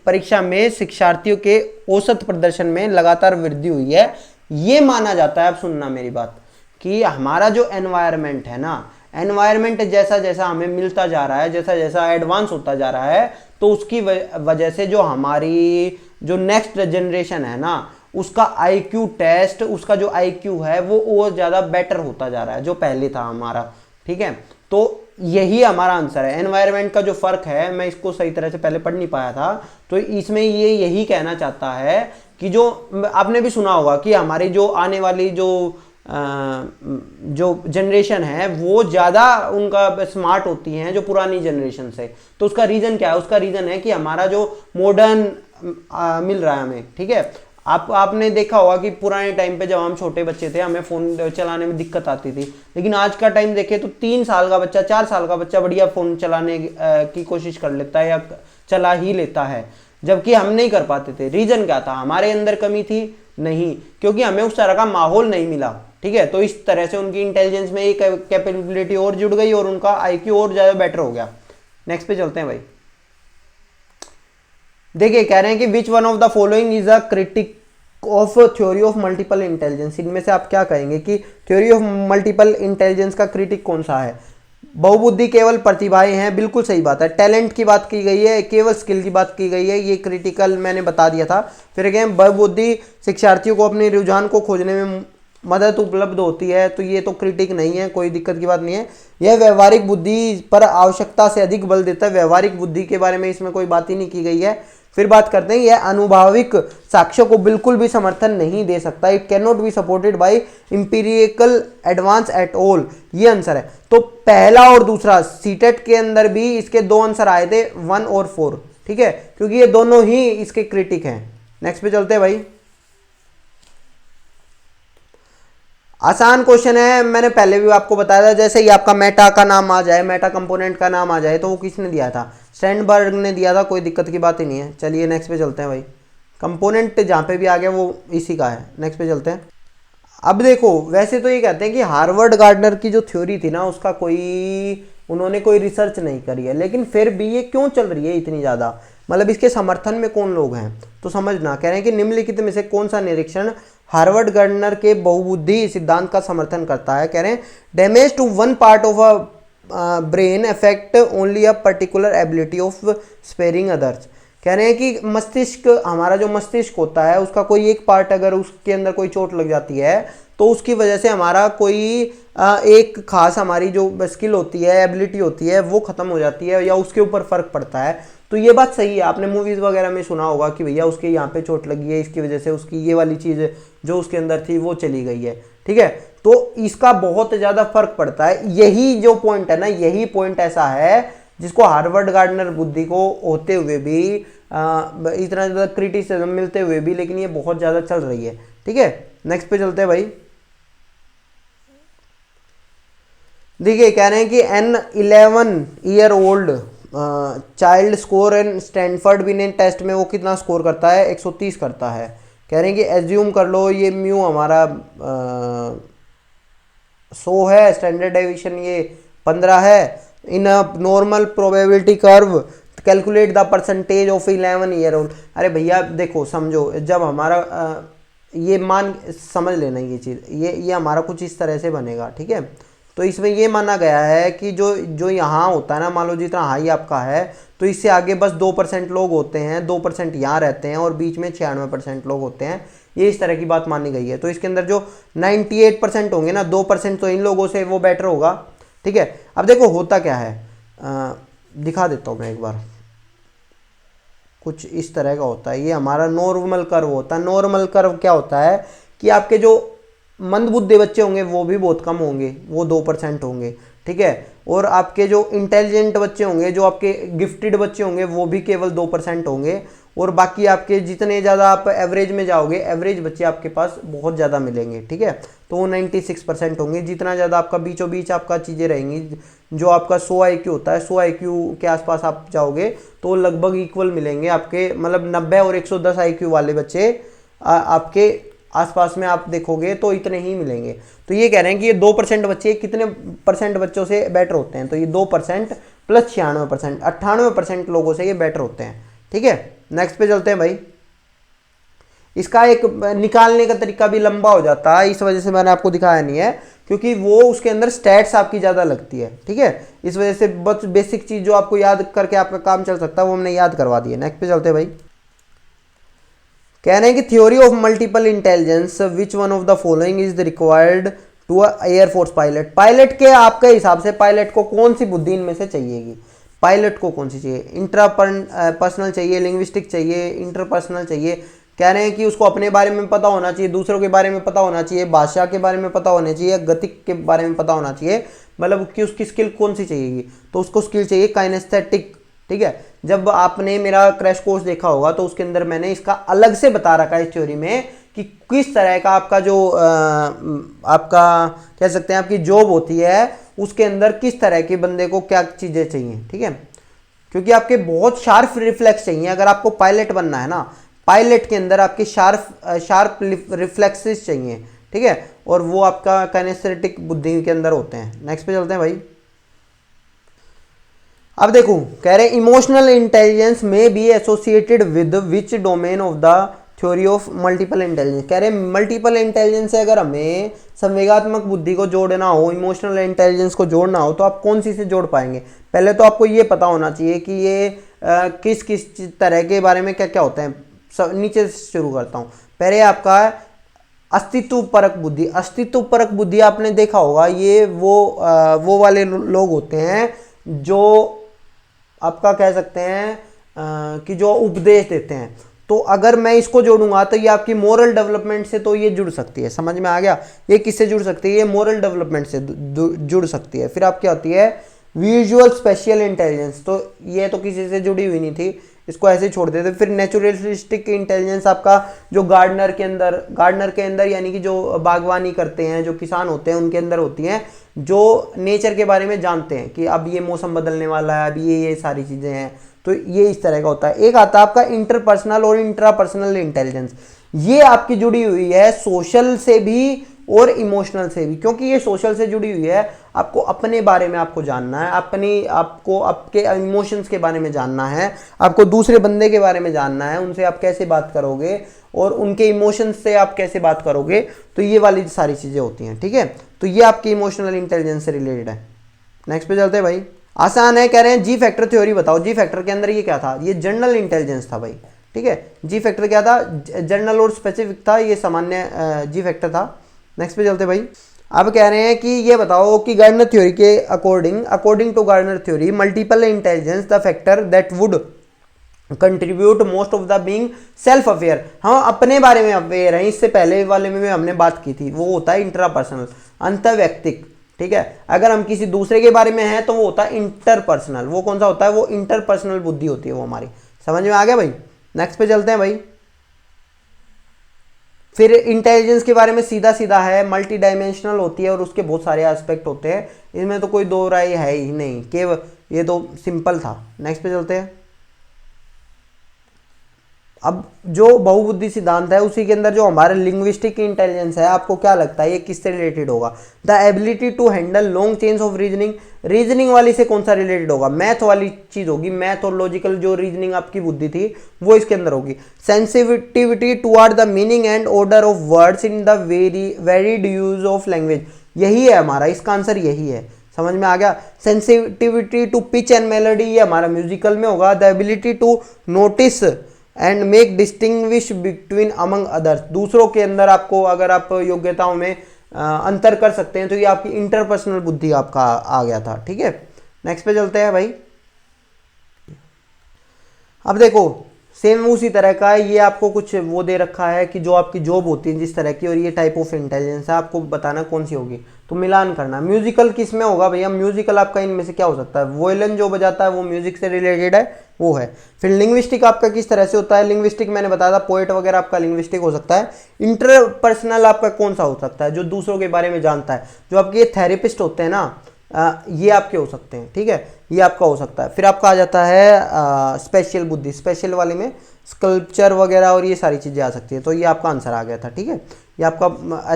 परीक्षा में शिक्षार्थियों के औसत प्रदर्शन में लगातार वृद्धि हुई है। ये माना जाता है, अब सुनना मेरी बात, कि हमारा जो एनवायरनमेंट है ना, एनवायरनमेंट जैसा जैसा हमें मिलता जा रहा है, जैसा जैसा एडवांस होता जा रहा है, तो उसकी वजह से जो हमारी जो नेक्स्ट जनरेशन है ना, उसका आईक्यू टेस्ट, उसका जो आईक्यू है वो और ज़्यादा बेटर होता जा रहा है जो पहले था हमारा, ठीक है। तो यही हमारा आंसर है। एनवायरनमेंट का जो फर्क है, मैं इसको सही तरह से पहले पढ़ नहीं पाया था, तो इसमें ये यही कहना चाहता है कि जो आपने भी सुना होगा कि हमारी जो आने वाली जो जनरेशन है वो ज़्यादा उनका स्मार्ट होती हैं जो पुरानी जनरेशन से। तो उसका रीज़न क्या है? उसका रीज़न है कि हमारा जो मॉडर्न मिल रहा है हमें, ठीक है। आपने देखा होगा कि पुराने टाइम पे जब हम छोटे बच्चे थे हमें फ़ोन चलाने में दिक्कत आती थी, लेकिन आज का टाइम देखें तो 3 साल का बच्चा, 4 साल का बच्चा बढ़िया फ़ोन चलाने की कोशिश कर लेता है या चला ही लेता है, जबकि हम नहीं कर पाते थे। रीज़न क्या था? हमारे अंदर कमी थी? नहीं, क्योंकि हमें उस तरह का माहौल नहीं मिला, ठीक है। तो इस तरह से उनकी इंटेलिजेंस में एक कैपेबिलिटी और जुड़ गई और उनका आईक्यू और ज़्यादा बेटर हो गया। नेक्स्ट पे चलते हैं भाई। देखिए कह रहे हैं कि विच one of the following is a critic of theory of multiple intelligence. इनमें से आप क्या कहेंगे कि थ्योरी ऑफ मल्टीपल इंटेलिजेंस का क्रिटिक कौन सा है? बहुबुद्धि केवल प्रतिभाएं हैं, बिल्कुल सही बात है। टैलेंट की बात की गई है, केवल स्किल की बात की गई है, ये क्रिटिकल मैंने बता दिया था। फिर कहें बहुबुद्धि शिक्षार्थियों को अपने रुझान को खोजने में मदद उपलब्ध होती है, तो ये तो क्रिटिक नहीं है, कोई दिक्कत की बात नहीं है। यह व्यवहारिक बुद्धि पर आवश्यकता से अधिक बल देता है, व्यवहारिक बुद्धि के बारे में इसमें कोई बात ही नहीं की गई है। फिर बात करते हैं, यह अनुभाविक साक्ष्यों को बिल्कुल भी समर्थन नहीं दे सकता। It can not be supported by empirical advance at all. ये आंसर है। तो पहला और दूसरा सीटेट के अंदर भी इसके दो आंसर आए थे 1 और 4, ठीक है, क्योंकि ये दोनों ही इसके क्रिटिक हैं। नेक्स्ट पे चलते हैं भाई। आसान क्वेश्चन है, मैंने पहले भी आपको बताया था। जैसे ही आपका मेटा का नाम आ जाए, मेटा कंपोनेंट का नाम आ जाए, तो वो किसने दिया था? स्टैंडबर्ग ने दिया था, कोई दिक्कत की बात ही नहीं है। चलिए नेक्स्ट पे चलते हैं भाई। कंपोनेंट जहाँ पे भी आ गया वो इसी का है। नेक्स्ट पे चलते हैं। अब देखो, वैसे तो ये कहते हैं कि हार्वर्ड गार्डनर की जो थ्योरी थी ना, उसका उन्होंने कोई रिसर्च नहीं करी है, लेकिन फिर भी ये क्यों चल रही है इतनी ज़्यादा, मतलब इसके समर्थन में कौन लोग हैं? तो समझना, कह रहे हैं कि निम्नलिखित में से कौन सा निरीक्षण हार्वर्ड गार्डनर के बहुबुद्धि सिद्धांत का समर्थन करता है? कह रहे हैं damage to one part of a brain affect only a particular ability of sparing others. कह रहे हैं कि मस्तिष्क, हमारा जो मस्तिष्क होता है, उसका कोई एक पार्ट अगर उसके अंदर कोई चोट लग जाती है, तो उसकी वजह से हमारा कोई एक खास हमारी जो स्किल होती है, एबिलिटी होती है, वो खत्म हो जाती है या उसके ऊपर फर्क पड़ता है। तो ये बात सही है। आपने मूवीज़ वगैरह में सुना होगा कि भैया उसके यहाँ पे चोट लगी है, इसकी वजह से उसकी ये वाली चीज़ जो उसके अंदर थी वो चली गई है, ठीक है। तो इसका बहुत ज़्यादा फर्क पड़ता है। यही जो पॉइंट है ना, यही पॉइंट ऐसा है जिसको हार्वर्ड गार्डनर बुद्धि को होते हुए भी इतना ज़्यादा क्रिटिसिज्म मिलते हुए भी, लेकिन ये बहुत ज़्यादा चल रही है, ठीक है। नेक्स्ट पे चलते हैं भाई। देखिए, कह रहे हैं कि an 11 year old child score in Stanford Binet test में वो कितना स्कोर करता है? 130 करता है। कह रहे हैं कि एज्यूम कर लो ये म्यू हमारा 100 है, स्टैंडर्ड डेविएशन ये 15 है। In a normal probability curve calculate the percentage of 11 year old. अरे भैया देखो, समझो, जब हमारा ये मान समझ लेना ये चीज़, ये हमारा कुछ इस तरह से बनेगा, ठीक है। तो इसमें ये माना गया है कि जो यहाँ होता है ना, मान लो जितना हाई आपका है, तो इससे आगे बस 2% लोग होते हैं, 2% यहाँ रहते हैं, और बीच में 96% लोग होते हैं। ये इस तरह की बात मानी गई है। तो इसके अंदर जो 98% होंगे ना, 2% तो इन लोगों से वो बेटर होगा, ठीक है। अब देखो होता क्या है, दिखा देता हूँ मैं एक बार। कुछ इस तरह का होता है, ये हमारा नॉर्मल कर्व होता है। नॉर्मल कर्व क्या होता है कि आपके जो मंदबुद्धि बच्चे होंगे वो भी बहुत कम होंगे, वो 2% होंगे, ठीक है। और आपके जो इंटेलिजेंट बच्चे होंगे, जो आपके गिफ्टेड बच्चे होंगे, वो भी केवल 2% होंगे। और बाकी आपके जितने ज़्यादा आप एवरेज में जाओगे, एवरेज बच्चे आपके पास बहुत ज़्यादा मिलेंगे, ठीक है। तो वो 96% होंगे। जितना ज़्यादा आपका बीचों बीच आपका चीज़ें रहेंगी, जो आपका 100 IQ होता है, 100 IQ के आसपास आप जाओगे तो लगभग इक्वल मिलेंगे आपके, मतलब 90 और 110 IQ वाले बच्चे आपके आसपास में आप देखोगे तो इतने ही मिलेंगे। तो ये कह रहे हैं कि ये 2% बच्चे कितने परसेंट बच्चों से बेटर होते हैं? तो ये 2% प्लस 96%, 98% लोगों से ये बेटर होते हैं, ठीक है। नेक्स्ट पे चलते हैं भाई। इसका एक निकालने का तरीका भी लंबा हो जाता है, इस वजह से मैंने आपको दिखाया नहीं है, क्योंकि वो उसके अंदर स्टैट्स आपकी ज़्यादा लगती है, ठीक है। इस वजह से बस बेसिक चीज़ जो आपको याद करके आपका काम चल सकता है वो हमने याद करवा दी है। नेक्स्ट पे चलते हैं भाई। कह रहे हैं कि theory of multiple intelligence, which one of the following is the required to a air force pilot. Pilot के आपके हिसाब से पायलट को कौन सी बुद्धि इनमें से चाहिएगी? पायलट को कौन सी चाहिए? इंट्रा पर्सनल चाहिए, लिंग्विस्टिक चाहिए, इंटरपर्सनल चाहिए? कह रहे हैं कि उसको अपने बारे में पता होना चाहिए, दूसरों के बारे में पता होना चाहिए, भाषा के बारे में पता होना चाहिए, गतिक के बारे में पता होना चाहिए, मतलब कि उसकी स्किल कौन सी चाहिएगी? तो उसको स्किल चाहिए काइनेस्थेटिक, ठीक है। जब आपने मेरा क्रैश कोर्स देखा होगा तो उसके अंदर मैंने इसका अलग से बता रखा है इस थ्योरी में कि किस तरह का आपका जो आपका कह सकते हैं आपकी जॉब होती है, उसके अंदर किस तरह के बंदे को क्या चीज़ें चाहिए, ठीक है। क्योंकि आपके बहुत शार्प रिफ्लेक्स चाहिए अगर आपको पायलट बनना है ना। पायलट के अंदर आपके शार्प रिफ्लेक्सेस चाहिए, ठीक है, और वो आपका काइनेस्थेटिक बुद्धि के अंदर होते हैं। नेक्स्ट पे चलते हैं भाई। अब देखो, कह रहे हैं इमोशनल इंटेलिजेंस में be associated with which domain of the theory of multiple intelligence. कह रहे हैं मल्टीपल इंटेलिजेंस से अगर हमें संवेगात्मक बुद्धि को जोड़ना हो, इमोशनल इंटेलिजेंस को जोड़ना हो, तो आप कौन सी से जोड़ पाएंगे? पहले तो आपको ये पता होना चाहिए कि ये किस किस तरह के बारे में क्या क्या होते हैं। नीचे से शुरू करता हूँ। पहले आपका अस्तित्व परक बुद्धि। अस्तित्व परक बुद्धि आपने देखा होगा, ये वो वाले लोग होते हैं जो आपका कह सकते हैं कि जो उपदेश देते हैं, तो अगर मैं इसको जोड़ूंगा तो ये आपकी मोरल डेवलपमेंट से तो ये जुड़ सकती है। समझ में आ गया? ये किससे जुड़ सकती है? ये मोरल डेवलपमेंट से जुड़ सकती है। फिर आपकी आती है विजुअल स्पेशियल इंटेलिजेंस, तो ये तो किसी से जुड़ी हुई नहीं थी, इसको ऐसे छोड़ देते। फिर नेचुरलिस्टिक इंटेलिजेंस आपका जो गार्डनर के अंदर यानी कि जो बागवानी करते हैं, जो किसान होते हैं, उनके अंदर होती हैं, जो नेचर के बारे में जानते हैं कि अब ये मौसम बदलने वाला है, अब ये सारी चीज़ें हैं, तो ये इस तरह का होता है। एक आता है आपका इंटरपर्सनल और इंट्रापर्सनल इंटेलिजेंस, ये आपकी जुड़ी हुई है सोशल से भी और इमोशनल से भी, क्योंकि ये सोशल से जुड़ी हुई है। आपको अपने बारे में आपको जानना है, आपको आपके इमोशंस के बारे में जानना है, आपको दूसरे बंदे के बारे में जानना है, उनसे आप कैसे बात करोगे और उनके इमोशंस से आप कैसे बात करोगे, तो ये वाली सारी चीज़ें होती हैं। ठीक है, तो ये आपकी इमोशनल इंटेलिजेंस से रिलेटेड है। नेक्स्ट पे चलते हैं भाई। आसान है, कह रहे हैं जी फैक्टर थ्योरी बताओ। जी फैक्टर के अंदर ये क्या था? ये जनरल इंटेलिजेंस था भाई। ठीक है, जी फैक्टर क्या था? जनरल और स्पेसिफिक था, ये सामान्य जी फैक्टर था। नेक्स्ट पे चलते भाई। अब कह रहे हैं कि ये बताओ कि गार्डनर थ्योरी के according to Gardner theory multiple intelligence the factor that would contribute most of the being self aware. हम अपने बारे में अवेयर हैं, इससे पहले वाले में हमने बात की थी, वो होता है इंट्रापर्सनल, अंतर्वैयक्तिक। ठीक है, अगर हम किसी दूसरे के बारे में हैं तो वो होता है इंटरपर्सनल। वो कौन सा होता है? वो इंटरपर्सनल बुद्धि होती है वो हमारी। समझ में आ गया भाई? नेक्स्ट पे चलते हैं भाई। फिर इंटेलिजेंस के बारे में सीधा सीधा है, मल्टी डायमेंशनल होती है और उसके बहुत सारे एस्पेक्ट होते हैं, इसमें तो कोई दो राय है ही नहीं, केवल ये तो सिंपल था। नेक्स्ट पे चलते हैं। अब जो बहुबुद्धि सिद्धांत है उसी के अंदर जो हमारे लिंग्विस्टिक इंटेलिजेंस है, आपको क्या लगता है ये किससे रिलेटेड होगा? The ability to handle long chains of reasoning वाली से कौन सा रिलेटेड होगा? मैथ वाली चीज होगी, मैथ और लॉजिकल जो रीजनिंग आपकी बुद्धि थी वो इसके अंदर होगी। Sensitivity toward the meaning and order of words in the varied use of language, यही है हमारा, इसका आंसर यही है। समझ में आ गया? Sensitivity to pitch and melody, ये हमारा म्यूजिकल में होगा। The ability to notice and make distinguish between among others, दूसरों के अंदर आपको अगर आप योग्यताओं में अंतर कर सकते हैं तो ये आपकी इंटरपर्सनल बुद्धि आपका आ गया था। ठीक है, नेक्स्ट पे चलते हैं भाई। अब देखो सेम उसी तरह का है, ये आपको कुछ वो दे रखा है कि जो आपकी जॉब होती है जिस तरह की, और ये टाइप ऑफ इंटेलिजेंस है, आपको बताना कौन सी होगी, तो मिलान करना। म्यूजिकल किस में होगा भैया? म्यूजिकल आपका इनमें से क्या हो सकता है? वोयलिन जो बजाता है वो म्यूजिक से रिलेटेड है, वो है। फिर लिंग्विस्टिक आपका किस तरह से होता है? लिंग्विस्टिक मैंने बताया था, पोएट वगैरह आपका लिंग्विस्टिक हो सकता है। इंटरपर्सनल आपका कौन सा हो सकता है? जो दूसरों के बारे में जानता है, जो आपके थेरेपिस्ट होते हैं ना, ये आपके हो सकते हैं। ठीक है, ये आपका हो सकता है। फिर आपका आ जाता है स्पेशल बुद्धि, स्पेशल वाले में स्कल्पचर वगैरह और ये सारी चीज़ें आ सकती है, तो ये आपका आंसर आ गया था। ठीक है, ये आपका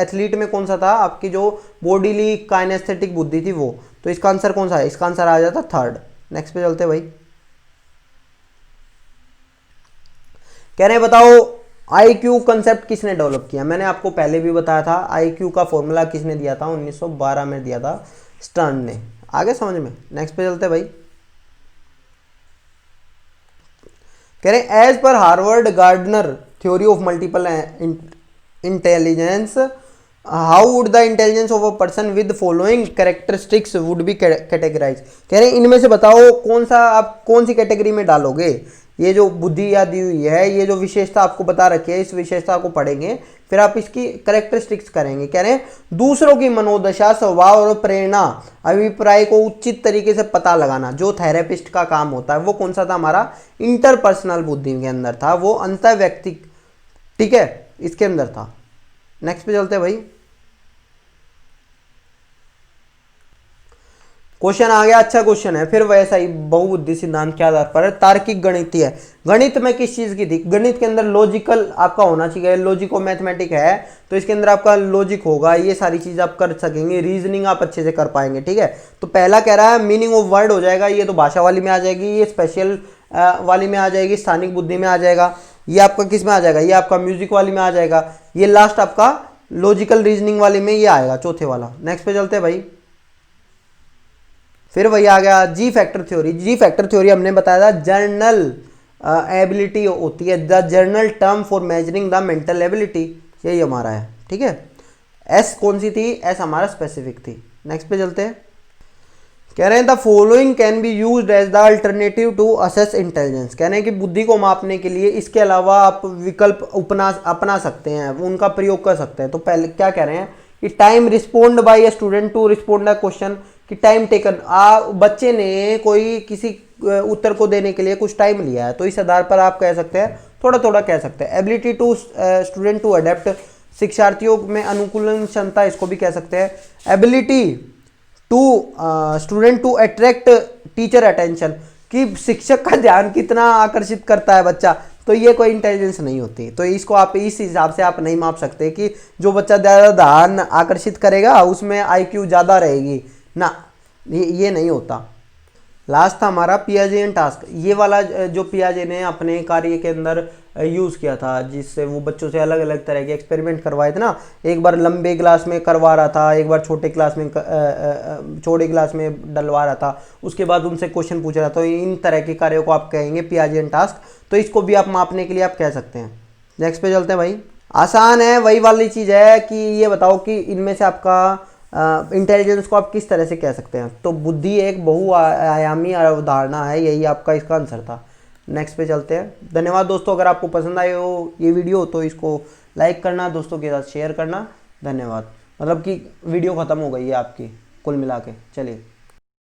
एथलीट में कौन सा था? आपकी जो बॉडीली काइनेस्थेटिक बुद्धि थी वो, तो इसका आंसर कौन सा है? इसका आंसर आ जाता थर्ड। नेक्स्ट पे चलते भाई। कह रहे हैं बताओ IQ कंसेप्ट किसने डेवलप किया? मैंने आपको पहले भी बताया था, IQ का फॉर्मूला किसने दिया था? 1912 में दिया था स्टर्न ने। आगे समझ में? नेक्स्ट पे चलते भाई। कह रहे हैं as per Harvard Gardner theory of multiple intelligence how would the intelligence of a person with following characteristics would be categorise. कह रहे हैं इनमें से बताओ कौन सा आप कौन सी कैटेगरी में डालोगे? ये जो बुद्धि याद दी हुई है, ये जो विशेषता आपको बता रखी है, इस विशेषता को पढ़ेंगे, फिर आप इसकी कैरेक्टरिस्टिक्स करेंगे। कह रहे हैं दूसरों की मनोदशा, स्वभाव और प्रेरणा, अभिप्राय को उचित तरीके से पता लगाना, जो थेरेपिस्ट का काम होता है, वो कौन सा था? हमारा इंटरपर्सनल बुद्धि के अंदर था, वो अंतर्वैयक्तिक, ठीक है, इसके अंदर था। नेक्स्ट पे चलते हैं भाई। क्वेश्चन आ गया, अच्छा क्वेश्चन है, फिर वैसा ही बहुबुद्धि सिद्धांत के आधार पर तार्किक गणित है। गणित में किस चीज की थी? गणित के अंदर लॉजिकल आपका होना चाहिए, लॉजिको मैथमेटिक है तो इसके अंदर आपका लॉजिक होगा, ये सारी चीज आप कर सकेंगे, रीजनिंग आप अच्छे से कर पाएंगे। ठीक है, तो पहला कह रहा है मीनिंग ऑफ वर्ड हो जाएगा, ये तो भाषा वाली में आ जाएगी, ये स्पेशल वाली में आ जाएगी, स्थानिक बुद्धि में आ जाएगा, ये आपका किस में आ जाएगा? ये आपका म्यूजिक वाली में आ जाएगा, ये लास्ट आपका लॉजिकल रीजनिंग वाली में ये आएगा, चौथे वाला। नेक्स्ट पे चलते हैं भाई। फिर वही आ गया जी फैक्टर थ्योरी। जी फैक्टर थ्योरी हमने बताया था जर्नल एबिलिटी होती है, the journal term for measuring the mental ability, यही हमारा है। ठीक है, एस कौन सी थी? एस हमारा स्पेसिफिक थी। नेक्स्ट पे चलते हैं। कह रहे हैं the following can be used as the alternative to assess intelligence. कह रहे हैं कि बुद्धि को मापने के लिए इसके अलावा आप विकल्प अपना सकते हैं, उनका प्रयोग कर सकते हैं। तो पहले क्या कह रहे हैं कि time respond by a student to respond the question, कि टाइम टेकन, बच्चे ने कोई किसी उत्तर को देने के लिए कुछ टाइम लिया है, तो इस आधार पर आप कह सकते हैं, थोड़ा थोड़ा कह सकते हैं। Ability to student to adapt, शिक्षार्थियों में अनुकूलन क्षमता, इसको भी कह सकते हैं। Ability to student to attract teacher attention, कि शिक्षक का ध्यान कितना आकर्षित करता है बच्चा, तो ये कोई इंटेलिजेंस नहीं होती। तो इसको आप इस हिसाब से आप नहीं माप सकते कि जो बच्चा ज़्यादा ध्यान आकर्षित करेगा उसमें आईक्यू ज़्यादा रहेगी ना, ये नहीं होता। लास्ट था हमारा पियाजेन टास्क। ये वाला जो पियाजे ने अपने कार्य के अंदर यूज़ किया था, जिससे वो बच्चों से अलग अलग तरह के एक्सपेरिमेंट करवाए थे ना। एक बार लंबे क्लास में करवा रहा था, एक बार छोटे क्लास में डलवा रहा था, उसके बाद उनसे क्वेश्चन पूछ रहा था। तो इन तरह के कार्यों को आप कहेंगे पियाजेन टास्क। तो इसको भी आप मापने के लिए आप कह सकते हैं। नेक्स्ट पे चलते हैं भाई। आसान है, वही वाली चीज़ है कि ये बताओ कि इनमें से आपका इंटेलिजेंस को आप किस तरह से कह सकते हैं। तो बुद्धि एक बहुआयामी अवधारणा है, यही आपका इसका आंसर था। नेक्स्ट पे चलते हैं। धन्यवाद दोस्तों, अगर आपको पसंद आए हो ये वीडियो तो इसको लाइक करना, दोस्तों के साथ शेयर करना। धन्यवाद। मतलब कि वीडियो ख़त्म हो गई है आपकी कुल मिला के। चलिए।